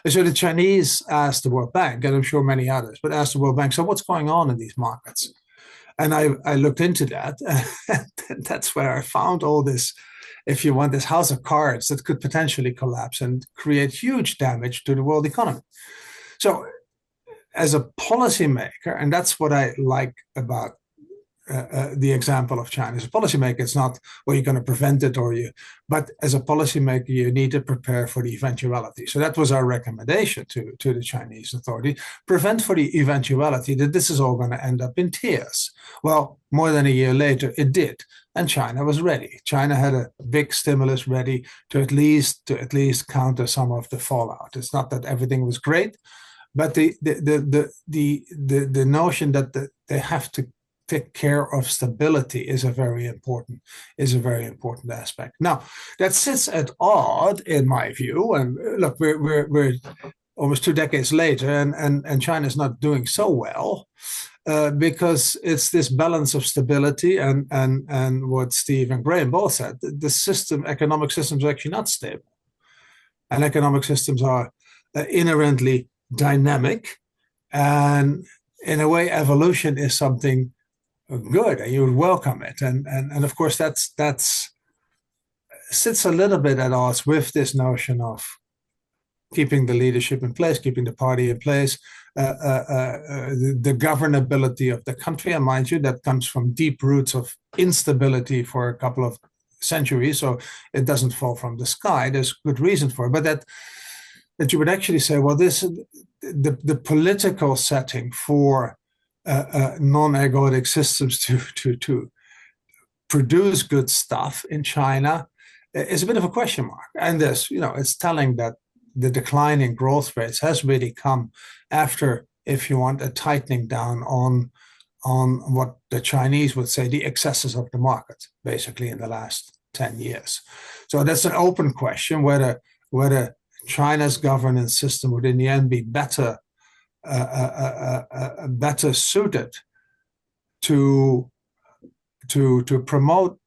C: And so the Chinese asked the World Bank, and I'm sure many others, but asked the World Bank, so what's going on in these markets? And I looked into that. And that's where I found all this, if you want, this house of cards that could potentially collapse and create huge damage to the world economy. So as a policymaker, and that's what I like about the example of China. As a policymaker, it's not, well, you're going to prevent it but as a policymaker, you need to prepare for the eventuality. So that was our recommendation to the Chinese authority. Prevent for the eventuality that this is all going to end up in tears. Well, more than a year later, it did. And China was ready. China had a big stimulus ready to at least counter some of the fallout. It's not that everything was great, But the notion that they have to take care of stability is a very important aspect. Now, that sits at odd, in my view. And look, we're almost 2 decades later, and China's not doing so well. Because it's this balance of stability and what Steve and Graham both said, the economic systems are actually not stable. And economic systems are inherently dynamic. And in a way, evolution is something good, and you would welcome it. And of course, that's sits a little bit at odds with this notion of keeping the leadership in place, keeping the party in place, the governability of the country. And mind you, that comes from deep roots of instability for a couple of centuries, so it doesn't fall from the sky. There's good reason for it, but that you would actually say, well, the political setting for non-egoic systems to produce good stuff in China is a bit of a question mark. And this, it's telling that the decline in growth rates has really come after, if you want, a tightening down on what the Chinese would say the excesses of the market, basically in the last 10 years. So that's an open question whether China's governance system would in the end be better suited to promote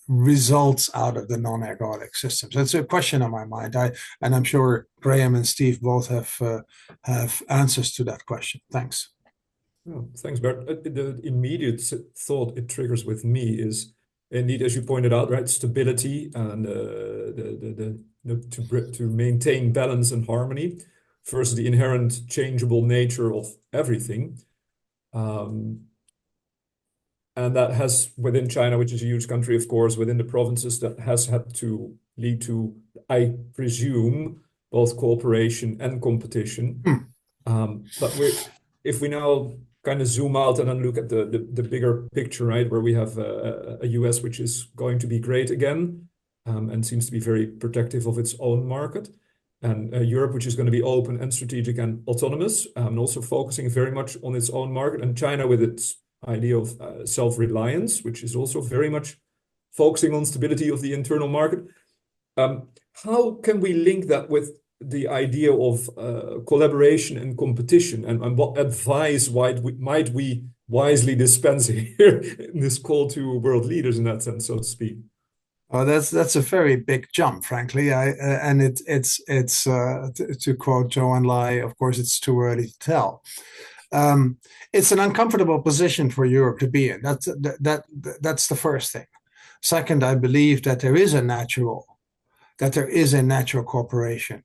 C: results out of the non-egoic systems. That's a question on my mind. And I'm sure Graham and Steve both have answers to that question. Thanks.
E: Oh, thanks, Bert. The immediate thought it triggers with me is indeed, as you pointed out, right, stability and to maintain balance and harmony versus the inherent changeable nature of everything. And that has, within China, which is a huge country, of course, within the provinces, that has had to lead to, I presume, both cooperation and competition. But if we now kind of zoom out and then look at the bigger picture, right, where we have a US which is going to be great again, and seems to be very protective of its own market, and Europe, which is going to be open and strategic and autonomous, and also focusing very much on its own market, and China with its idea of self-reliance, which is also very much focusing on stability of the internal market. How can we link that with the idea of collaboration and competition, and what advice might we wisely dispense here in this call to world leaders in that sense, so to speak?
C: Well, that's a very big jump, frankly. And it's to quote Joanne Lai, of course, it's too early to tell. It's an uncomfortable position for Europe to be in. That's the first thing. Second, I believe that there is a natural cooperation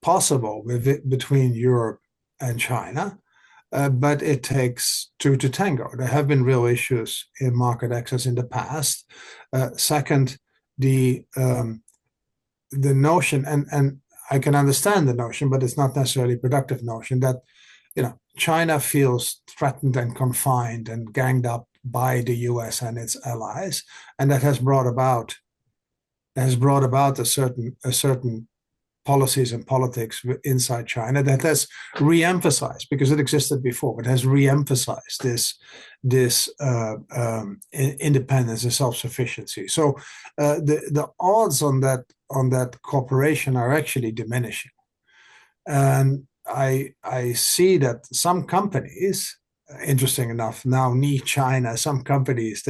C: possible between Europe and China, but it takes two to tango. There have been real issues in market access in the past. Second, the notion, and I can understand the notion, but it's not necessarily a productive notion, that China feels threatened and confined and ganged up by the US and its allies, and that has brought about a certain policies and politics inside China that has re-emphasized, because it existed before, but has re-emphasized this independence and self-sufficiency. So the odds on that cooperation are actually diminishing, and I see that some companies, interesting enough, now need China. Some companies,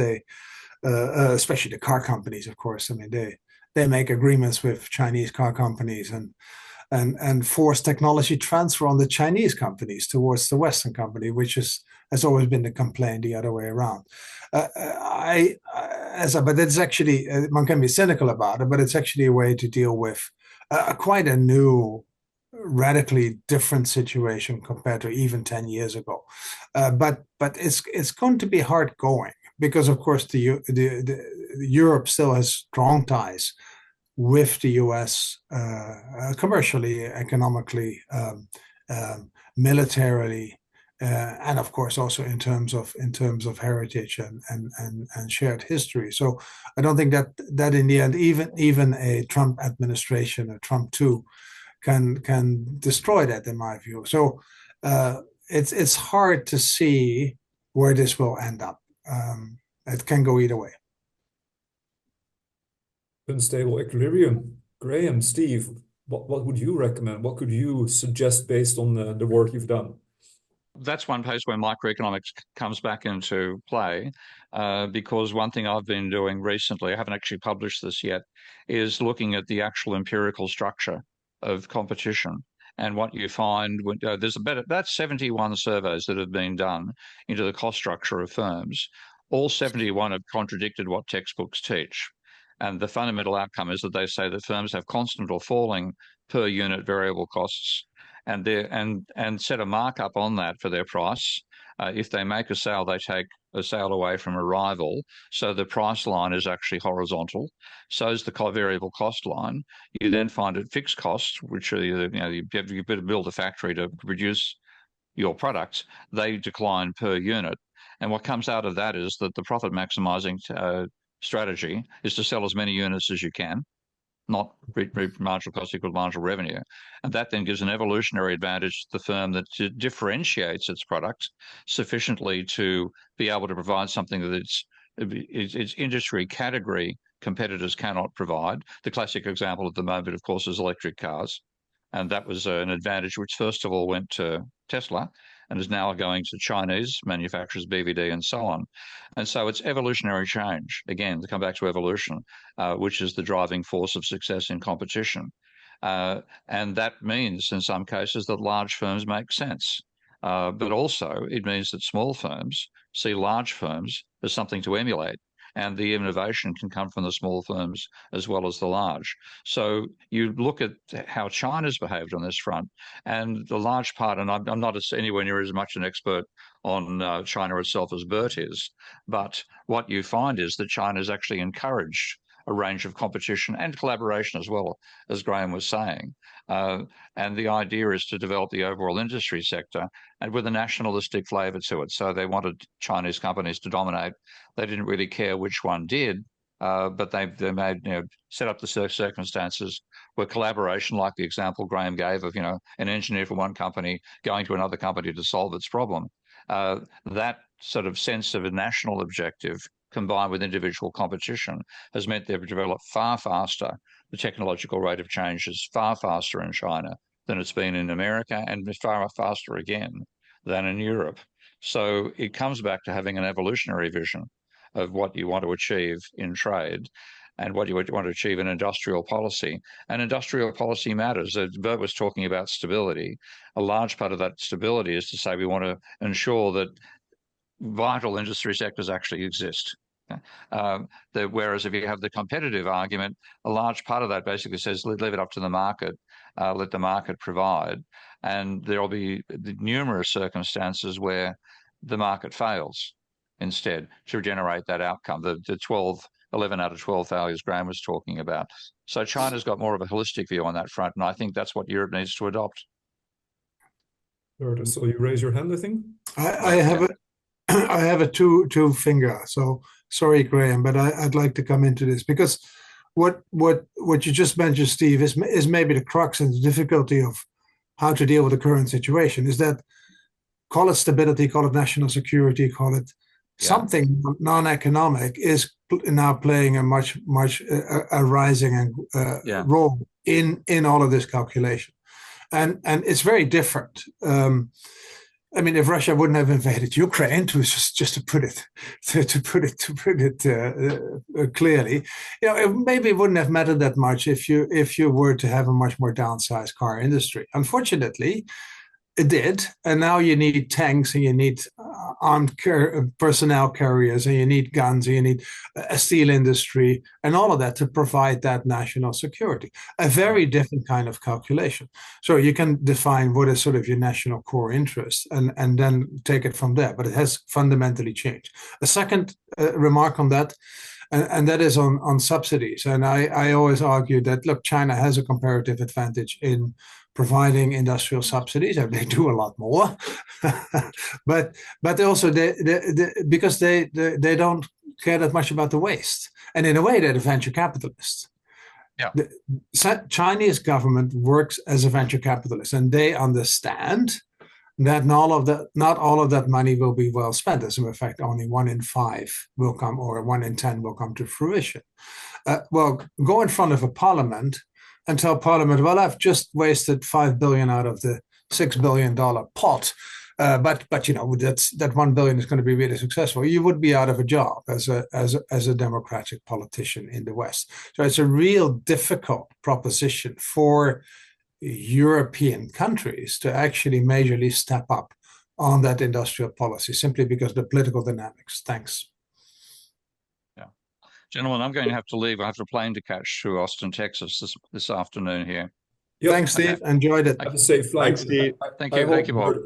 C: especially the car companies, of course, I mean, they make agreements with Chinese car companies and force technology transfer on the Chinese companies towards the Western company, which has always been the complaint the other way around. But it's actually, one can be cynical about it, but it's actually a way to deal with quite a new, radically different situation compared to even 10 years ago. But it's going to be hard going, because of course Europe still has strong ties with the US, commercially, economically, militarily, and of course also in terms of heritage and shared history. So I don't think that in the end, even a Trump administration, a Trump 2, can destroy that, in my view. So it's hard to see where this will end up. It can go either way.
E: Unstable equilibrium. Graham, Steve, what would you recommend? What could you suggest based on the work you've done?
A: That's one place where microeconomics comes back into play, because one thing I've been doing recently, I haven't actually published this yet, is looking at the actual empirical structure of competition. And what you find, there's about 71 surveys that have been done into the cost structure of firms. All 71 have contradicted what textbooks teach. And the fundamental outcome is that they say that firms have constant or falling per unit variable costs, and set a markup on that for their price. If they make a sale, they take a sale away from a rival, so the price line is actually horizontal. So is the variable cost line. You then find at fixed costs, which are you better build a factory to produce your products, they decline per unit. And what comes out of that is that the profit maximizing strategy is to sell as many units as you can, not marginal cost equal marginal revenue. And that then gives an evolutionary advantage to the firm that differentiates its product sufficiently to be able to provide something that its industry category competitors cannot provide. The classic example at the moment, of course, is electric cars. And that was an advantage which first of all went to Tesla and is now going to Chinese manufacturers, BVD and so on. And so it's evolutionary change, again, to come back to evolution, which is the driving force of success in competition. And that means, in some cases, that large firms make sense. But also it means that small firms see large firms as something to emulate. And the innovation can come from the small firms as well as the large. So you look at how China's behaved on this front, and the large part, and I'm not anywhere near as much an expert on China itself as Bert is, but what you find is that China's actually encouraged a range of competition and collaboration as well, as Graham was saying. And the idea is to develop the overall industry sector and with a nationalistic flavour to it. So they wanted Chinese companies to dominate. They didn't really care which one did, but they made, set up the circumstances where collaboration, like the example Graham gave of, an engineer from one company going to another company to solve its problem. That sort of sense of a national objective combined with individual competition has meant they've developed far faster. The technological rate of change is far faster in China than it's been in America, and far faster again than in Europe. So it comes back to having an evolutionary vision of what you want to achieve in trade and what you want to achieve in industrial policy. And industrial policy matters. Bert was talking about stability. A large part of that stability is to say we want to ensure that vital industry sectors actually exist. Whereas if you have the competitive argument, a large part of that basically says leave it up to the market, let the market provide. And there will be numerous circumstances where the market fails instead to generate that outcome, the 11 out of 12 failures Graham was talking about. So China's got more of a holistic view on that front, and I think that's what Europe needs to adopt.
E: Bert, so you raise your hand, I think?
C: I have a two finger. So sorry, Graham, but I'd like to come into this because what you just mentioned, Steve, is maybe the crux and the difficulty of how to deal with the current situation. Is that, call it stability, call it national security, call it something non-economic, is now playing a much rising role in all of this calculation, and it's very different. I mean, if Russia wouldn't have invaded Ukraine, just to put it clearly, maybe it wouldn't have mattered that much if you were to have a much more downsized car industry. Unfortunately, it did, and now you need tanks, and you need armed personnel carriers, and you need guns, and you need a steel industry, and all of that to provide that national security. A very different kind of calculation. So you can define what is sort of your national core interest, and then take it from there. But it has fundamentally changed. A second remark on that, and that is on subsidies. And I always argue that, look, China has a comparative advantage in providing industrial subsidies, and they do a lot more. but also because they don't care that much about the waste. And in a way, they're the venture capitalists.
A: Yeah.
C: The Chinese government works as a venture capitalist, and they understand that not all of that money will be well spent. As a matter of fact, only 1 in 5 will come, or 1 in 10 will come to fruition. Well, go in front of a parliament and tell parliament, well, I've just wasted 5 billion out of the $6 billion pot. But you know that 1 billion is going to be really successful. You would be out of a job as a democratic politician in the West. So it's a real difficult proposition for European countries to actually majorly step up on that industrial policy, simply because of the political dynamics. Thanks.
A: Yeah, gentlemen, I'm going to have to leave. I have a plane to catch to Austin, Texas this afternoon here.
E: Yep.
C: Thanks, Steve. Okay. Enjoyed it.
E: Have a safe flight.
B: Thanks, Steve.
A: Thank you. Thank you, Bob.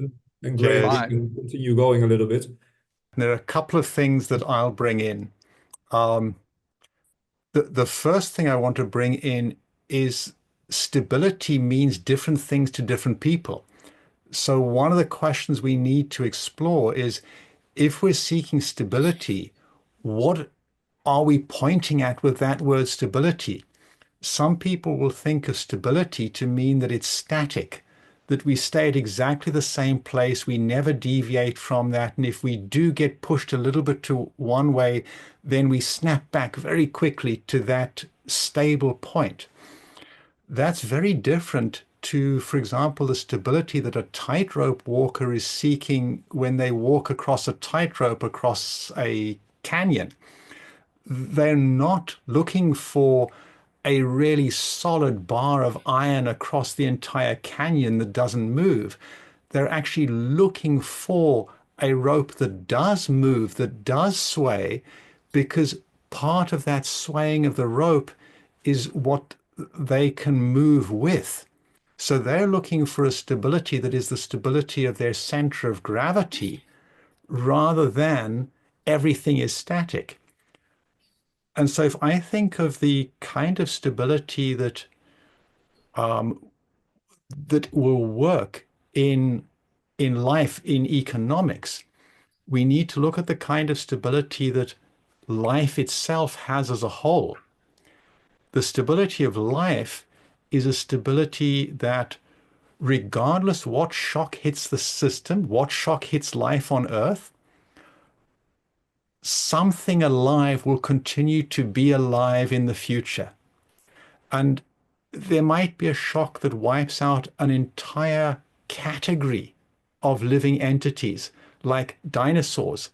E: And Greg, we can continue going a little bit.
B: There are a couple of things that I'll bring in. The first thing I want to bring in is stability means different things to different people. So one of the questions we need to explore is, if we're seeking stability, what are we pointing at with that word stability? Some people will think of stability to mean that it's static, that we stay at exactly the same place, we never deviate from that, and if we do get pushed a little bit to one way, then we snap back very quickly to that stable point. That's very different to, for example, the stability that a tightrope walker is seeking when they walk across a tightrope across a canyon. They're not looking for a really solid bar of iron across the entire canyon that doesn't move. They're actually looking for a rope that does move, that does sway, because part of that swaying of the rope is what they can move with. So they're looking for a stability that is the stability of their center of gravity, rather than everything is static. And so if I think of the kind of stability that that will work in life, in economics, we need to look at the kind of stability that life itself has as a whole. The stability of life is a stability that, regardless what shock hits the system, what shock hits life on Earth, something alive will continue to be alive in the future. And there might be a shock that wipes out an entire category of living entities, like dinosaurs.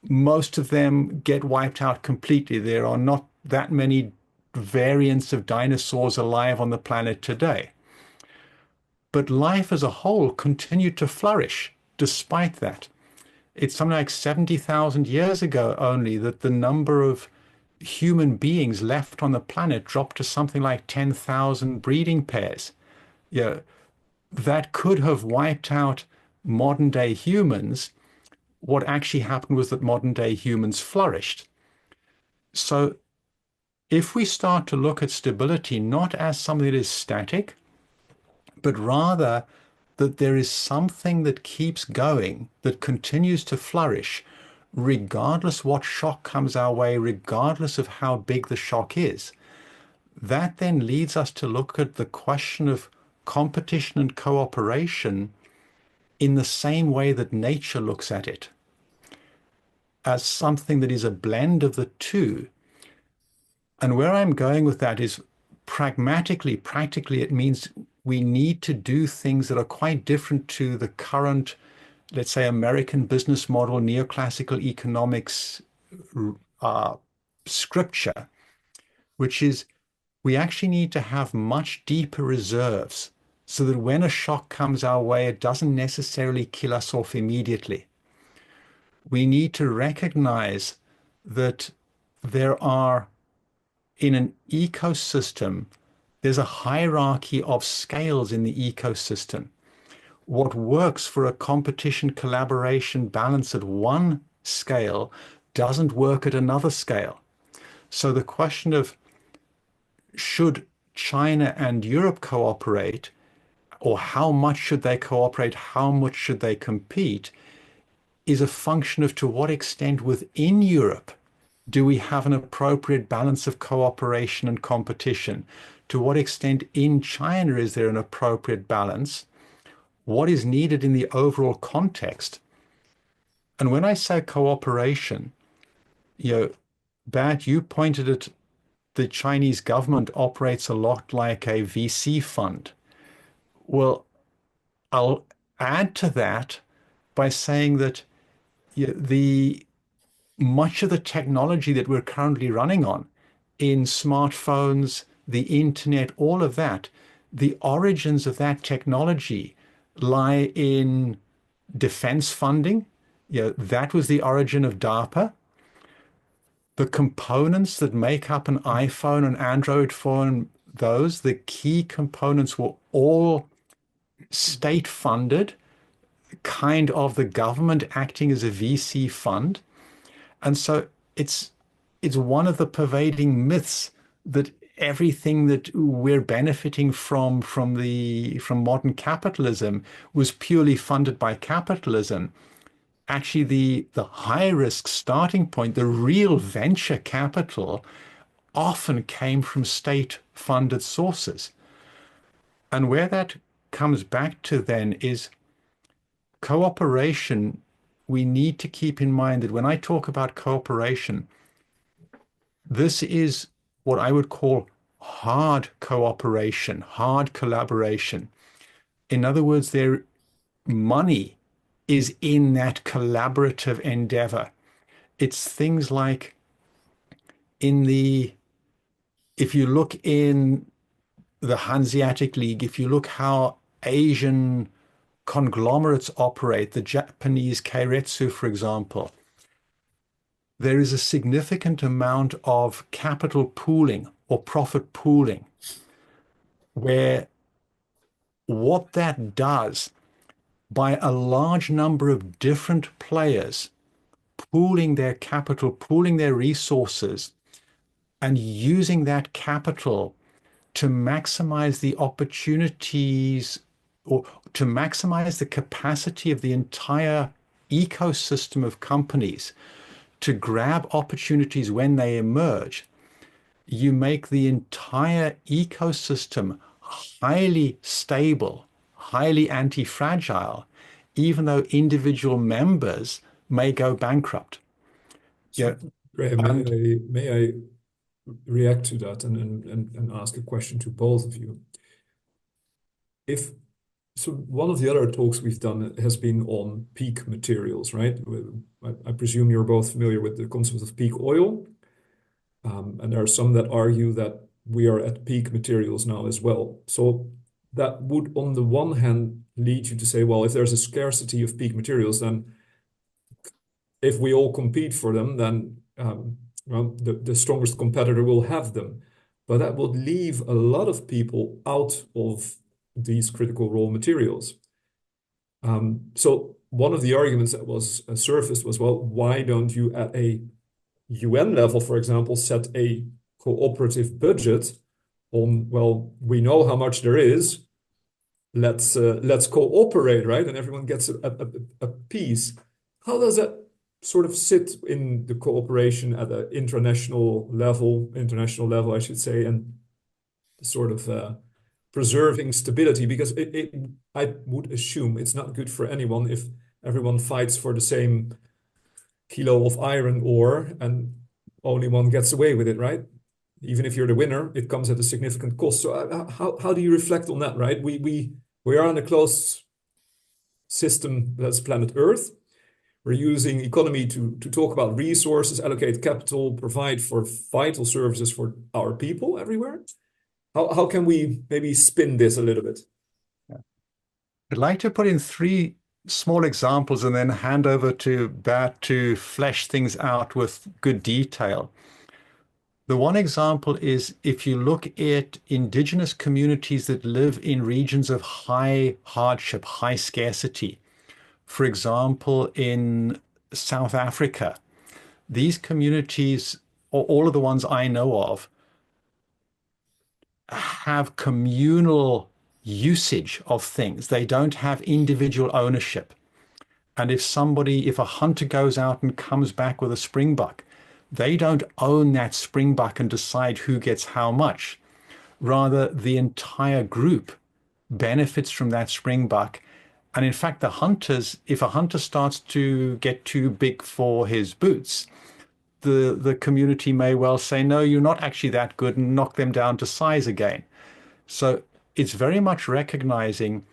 B: Most of them get wiped out completely. There are not that many variants of dinosaurs alive on the planet today. But life as a whole continued to flourish despite that. It's something like 70,000 years ago only that the number of human beings left on the planet dropped to something like 10,000 breeding pairs. Yeah, that could have wiped out modern day humans. What actually happened was that modern day humans flourished. So if we start to look at stability not as something that is static, but rather that there is something that keeps going, that continues to flourish, regardless what shock comes our way, regardless of how big the shock is, that then leads us to look at the question of competition and cooperation in the same way that nature looks at it, as something that is a blend of the two. And where I'm going with that is, pragmatically, practically, it means we need to do things that are quite different to the current, let's say, American business model, neoclassical economics scripture, which is we actually need to have much deeper reserves so that when a shock comes our way, it doesn't necessarily kill us off immediately. We need to recognize that there are, in an ecosystem, there's a hierarchy of scales in the ecosystem. What works for a competition, collaboration, balance at one scale doesn't work at another scale. So the question of, should China and Europe cooperate, or how much should they cooperate, how much should they compete, is a function of to what extent within Europe Do we have an appropriate balance of cooperation and competition? To what extent in China is there an appropriate balance? What is needed in the overall context? And when I say cooperation, Bert, you pointed at the Chinese government operates a lot like a VC fund. Well, I'll add to that by saying that the much of the technology that we're currently running on in smartphones, the internet, all of that, the origins of that technology lie in defense funding. That was the origin of DARPA. The components that make up an iPhone, an Android phone, the key components were all state funded, kind of the government acting as a VC fund. And so it's one of the pervading myths that everything that we're benefiting from modern capitalism was purely funded by capitalism. Actually, the high risk starting point, the real venture capital, often came from state funded sources. And where that comes back to then is cooperation. We need to keep in mind that when I talk about cooperation, this is what I would call hard cooperation, hard collaboration. In other words, their money is in that collaborative endeavor. It's things like if you look in the Hanseatic League, if you look how Asian conglomerates operate, the Japanese keiretsu, for example, there is a significant amount of capital pooling or profit pooling, where what that does by a large number of different players pooling their capital, pooling their resources, and using that capital to maximize the opportunities or to maximize the capacity of the entire ecosystem of companies to grab opportunities when they emerge, you make the entire ecosystem highly stable, highly anti-fragile, even though individual members may go bankrupt.
E: So, Graham, may I react to that and ask a question to both of you? So one of the other talks we've done has been on peak materials, right? I presume you're both familiar with the concept of peak oil. And there are some that argue that we are at peak materials now as well. So that would, on the one hand, lead you to say, well, if there's a scarcity of peak materials, then if we all compete for them, then well, the strongest competitor will have them. But that would leave a lot of people out of these critical raw materials. So one of the arguments that was surfaced was, well, why don't you at a UN level, for example, set a cooperative budget on, well, we know how much there is, let's cooperate, right? And everyone gets a piece. How does that sort of sit in the cooperation at an international level, I should say, and sort of preserving stability? Because I would assume it's not good for anyone if everyone fights for the same kilo of iron ore and only one gets away with it, right? Even if you're the winner, it comes at a significant cost. So how do you reflect on that, right? We are in a closed system that's planet Earth. We're using economy to talk about resources, allocate capital, provide for vital services for our people everywhere. How can we maybe spin this a little bit?
B: I'd like to put in 3 small examples and then hand over to Bert to flesh things out with good detail. The one example is if you look at indigenous communities that live in regions of high hardship, high scarcity. For example, in South Africa, these communities, or all of the ones I know of, have communal usage of things. They don't have individual ownership. And if a hunter goes out and comes back with a springbuck, they don't own that springbuck and decide who gets how much. Rather, the entire group benefits from that springbuck. And in fact, the hunters, if a hunter starts to get too big for his boots, the community may well say, no, you're not actually that good, and knock them down to size again. So it's very much recognizing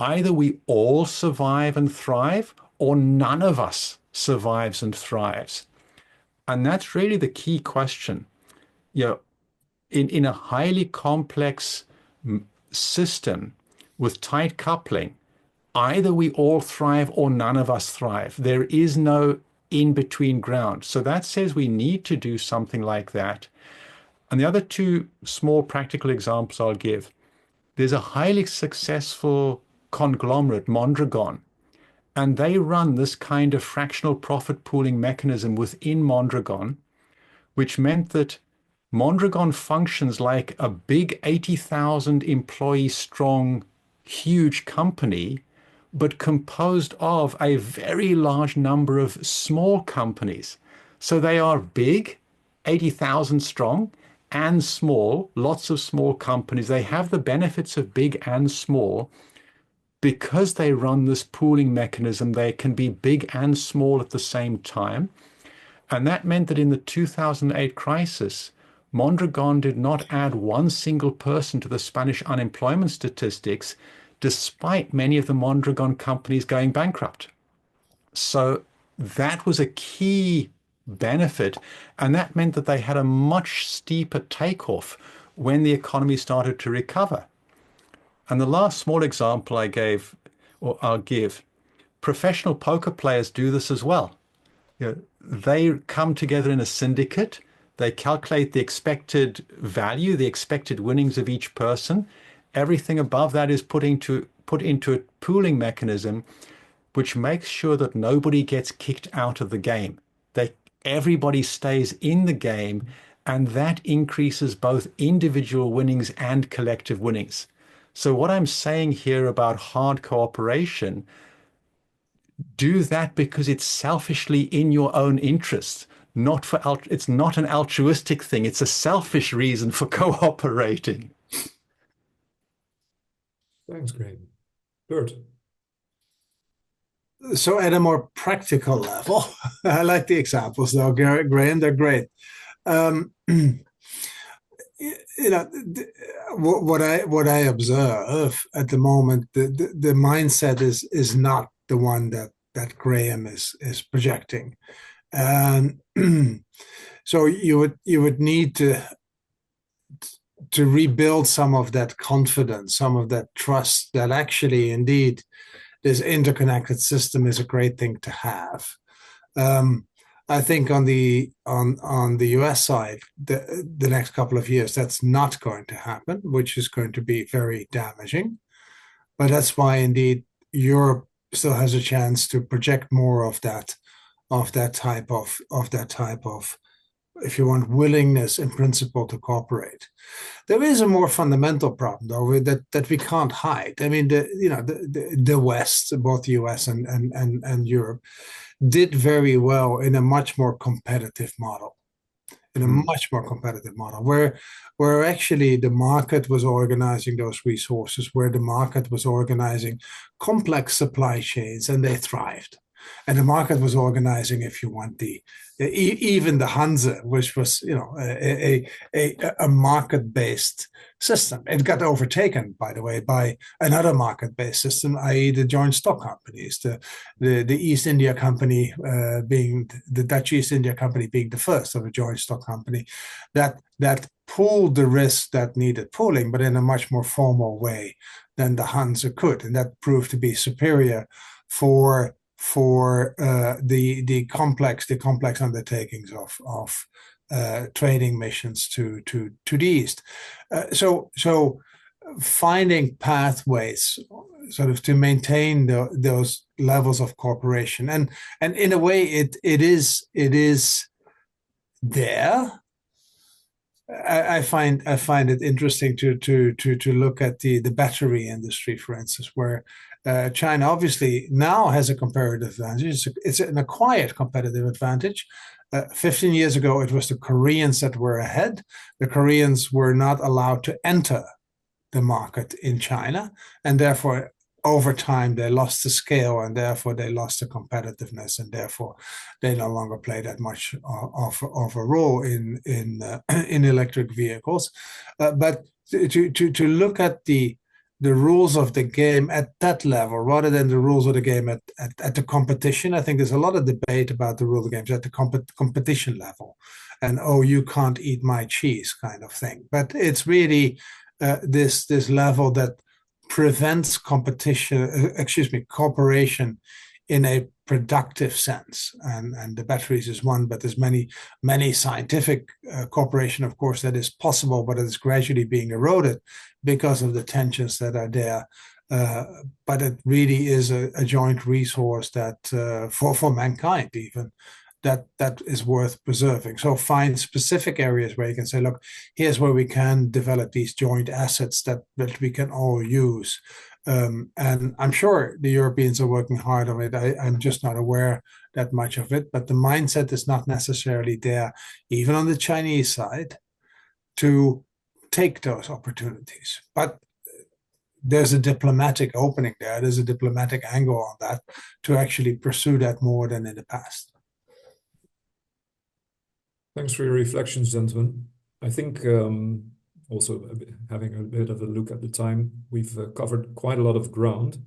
B: either we all survive and thrive, or none of us survives and thrives. And that's really the key question. You know, in a highly complex system with tight coupling, either we all thrive or none of us thrive. There is no in-between ground. So that says we need to do something like that. And the other two small practical examples I'll give. There's a highly successful conglomerate, Mondragon, and they run this kind of fractional profit pooling mechanism within Mondragon, which meant that Mondragon functions like a big 80,000 employee strong, huge company, but composed of a very large number of small companies. So they are big, 80,000 strong, and small, lots of small companies. They have the benefits of big and small. Because they run this pooling mechanism, they can be big and small at the same time. And that meant that in the 2008 crisis, Mondragon did not add one single person to the Spanish unemployment statistics, despite many of the Mondragon companies going bankrupt. So that was a key benefit. And that meant that they had a much steeper takeoff when the economy started to recover. And the last small example I gave, or I'll give, professional poker players do this as well. You know, they come together in a syndicate. They calculate the expected value, the expected winnings of each person. Everything above that is put into a pooling mechanism, which makes sure that nobody gets kicked out of the game. Everybody stays in the game, and that increases both individual winnings and collective winnings. So what I'm saying here about hard cooperation, do that because it's selfishly in your own interest, not for it's not an altruistic thing. It's a selfish reason for cooperating.
E: Thanks, Graham. Bert.
C: So at a more practical level, I like the examples though, Graham, they're great. You know, what I observe at the moment, the mindset is not the one that Graham is projecting, and so you would need to rebuild some of that confidence, some of that trust that actually, indeed, this interconnected system is a great thing to have. I think on the US side, the next couple of years, that's not going to happen, which is going to be very damaging. But that's why, indeed, Europe still has a chance to project more of that type of, if you want, willingness in principle to cooperate. There is a more fundamental problem, though, that we can't hide. I mean, the West, both the US and Europe, did very well in a much more competitive model, where actually the market was organizing those resources, where the market was organizing complex supply chains, and they thrived. And the market was organizing, if you want, even the Hanse, which was, a market-based system. It got overtaken, by the way, by another market-based system, i.e., the joint stock companies, the East India Company being the Dutch East India Company being the first of a joint stock company that pooled the risk that needed pooling, but in a much more formal way than the Hanse could, and that proved to be superior for the complex undertakings of trading missions to the east. So finding pathways sort of to maintain those levels of cooperation, and in a way it is there. I find it interesting to look at the battery industry, for instance, where China obviously now has a comparative advantage. It's an acquired competitive advantage, 15 years ago, it was the Koreans that were ahead. The Koreans were not allowed to enter the market in China, and therefore over time they lost the scale, and therefore they lost the competitiveness, and therefore they no longer play that much of a role in electric vehicles. But to look at the rules of the game at that level rather than the rules of the game at the competition. I think there's a lot of debate about the rule of the games at the competition level, and oh, you can't eat my cheese kind of thing. But it's really this level that prevents cooperation in a productive sense. And the batteries is one, but there's many scientific cooperation, of course, that is possible, but it's gradually being eroded because of the tensions that are there. But it really is a joint resource that for mankind even, that is worth preserving. So find specific areas where you can say, look, here's where we can develop these joint assets that we can all use. And I'm sure the Europeans are working hard on it. I'm just not aware that much of it, but the mindset is not necessarily there, even on the Chinese side, to take those opportunities. But there's a diplomatic opening there. There's a diplomatic angle on that to actually pursue that more than in the past.
E: Thanks for your reflections, gentlemen. I think also having a bit of a look at the time, we've covered quite a lot of ground,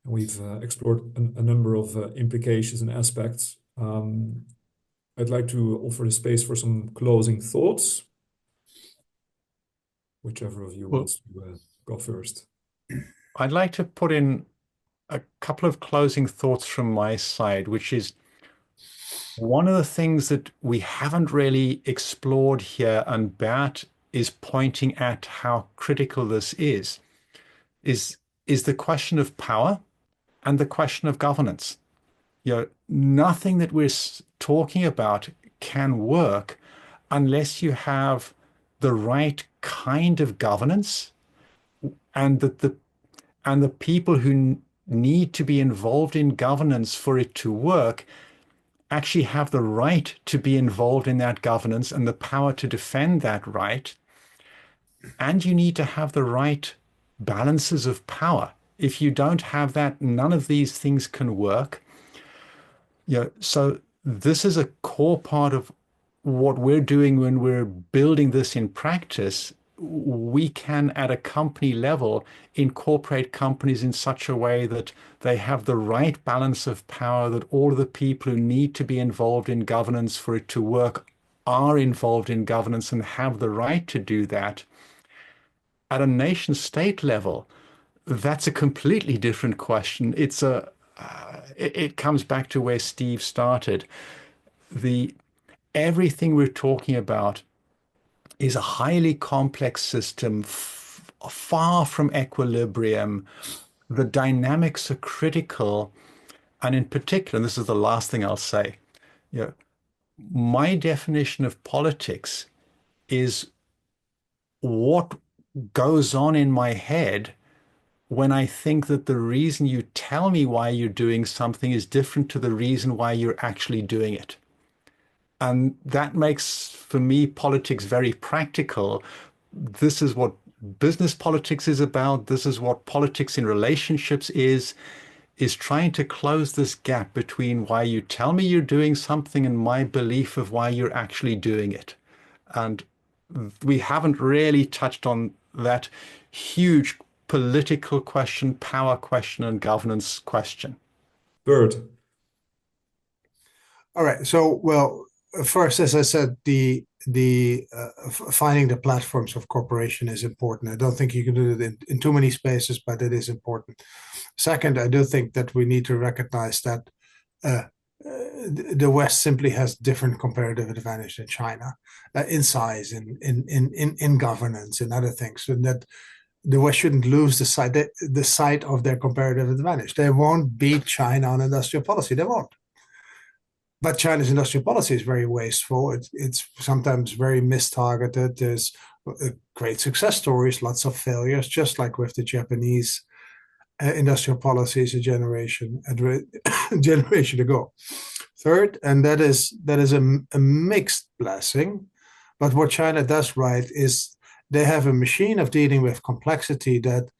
E: and we've explored a number of implications and aspects. I'd like to offer the space for some closing thoughts. Whichever of you wants to go first.
B: I'd like to put in a couple of closing thoughts from my side, which is one of the things that we haven't really explored here, and Bert is pointing at how critical this is the question of power and the question of governance. Nothing that we're talking about can work unless you have the right kind of governance, and that the people who need to be involved in governance for it to work actually have the right to be involved in that governance and the power to defend that right. And you need to have the right balances of power. If you don't have that, none of these things can work. So this is a core part of what we're doing when we're building this in practice. We can, at a company level, incorporate companies in such a way that they have the right balance of power, that all of the people who need to be involved in governance for it to work are involved in governance and have the right to do that. At a nation state level, that's a completely different question. It comes back to where Steve started. Everything we're talking about is a highly complex system, far from equilibrium. The dynamics are critical. And in particular, and this is the last thing I'll say, my definition of politics is what goes on in my head when I think that the reason you tell me why you're doing something is different to the reason why you're actually doing it. And that makes, for me, politics very practical. This is what business politics is about. This is what politics in relationships is trying to close this gap between why you tell me you're doing something and my belief of why you're actually doing it. And we haven't really touched on that huge political question, power question, and governance question.
E: Bert.
C: All right. So, well, first, as I said, the finding the platforms of cooperation is important. I don't think you can do it in too many spaces, but it is important. Second, I do think that we need to recognize that the West simply has different comparative advantage than China in size, in governance, and other things, and that the West shouldn't lose the sight of their comparative advantage. They won't beat China on industrial policy. They won't. But China's industrial policy is very wasteful. It's sometimes very mistargeted. There's great success stories, lots of failures, just like with the Japanese industrial policies a generation ago. third, and that is a mixed blessing. But what China does right is they have a machine of dealing with complexity that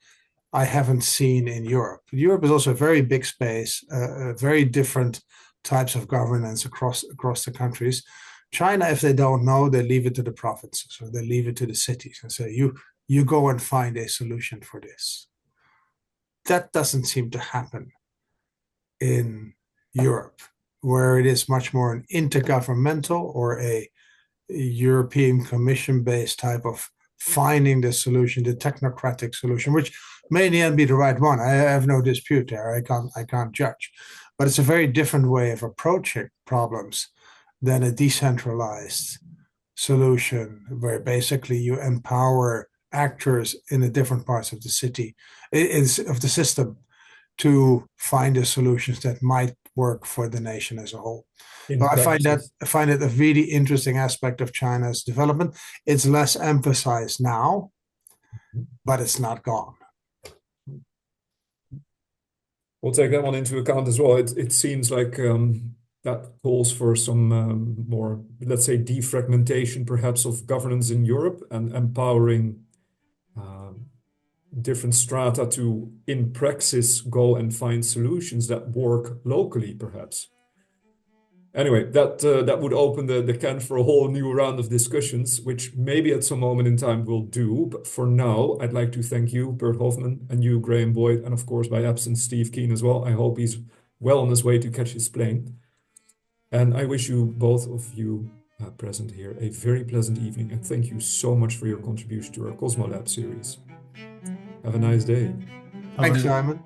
C: I haven't seen in Europe. Europe is also a very big space, very different types of governance across the countries. China, if they don't know, they leave it to the provinces or they leave it to the cities and say, you go and find a solution for this. That doesn't seem to happen in Europe, where it is much more an intergovernmental or a European Commission-based type of finding the solution, the technocratic solution, which may in the end be the right one. I have no dispute there. I can't judge, but it's a very different way of approaching problems than a decentralized solution, where basically you empower actors in the different parts of the city, of the system, to find the solutions that might work for the nation as a whole. So I find it a really interesting aspect of China's development. It's less emphasized now, but it's not gone.
E: We'll take that one into account as well. It seems like that calls for some more, let's say, defragmentation perhaps of governance in Europe and empowering different strata to, in praxis, go and find solutions that work locally, perhaps. Anyway, that would open the can for a whole new round of discussions, which maybe at some moment in time we'll do. But for now, I'd like to thank you, Bert Hofman, and you, Graham Boyd, and of course, by absence, Steve Keen as well. I hope he's well on his way to catch his plane. And I wish you, both of you present here, a very pleasant evening. And thank you so much for your contribution to our Cosmolab series. Have a nice day.
C: Thanks, Simon.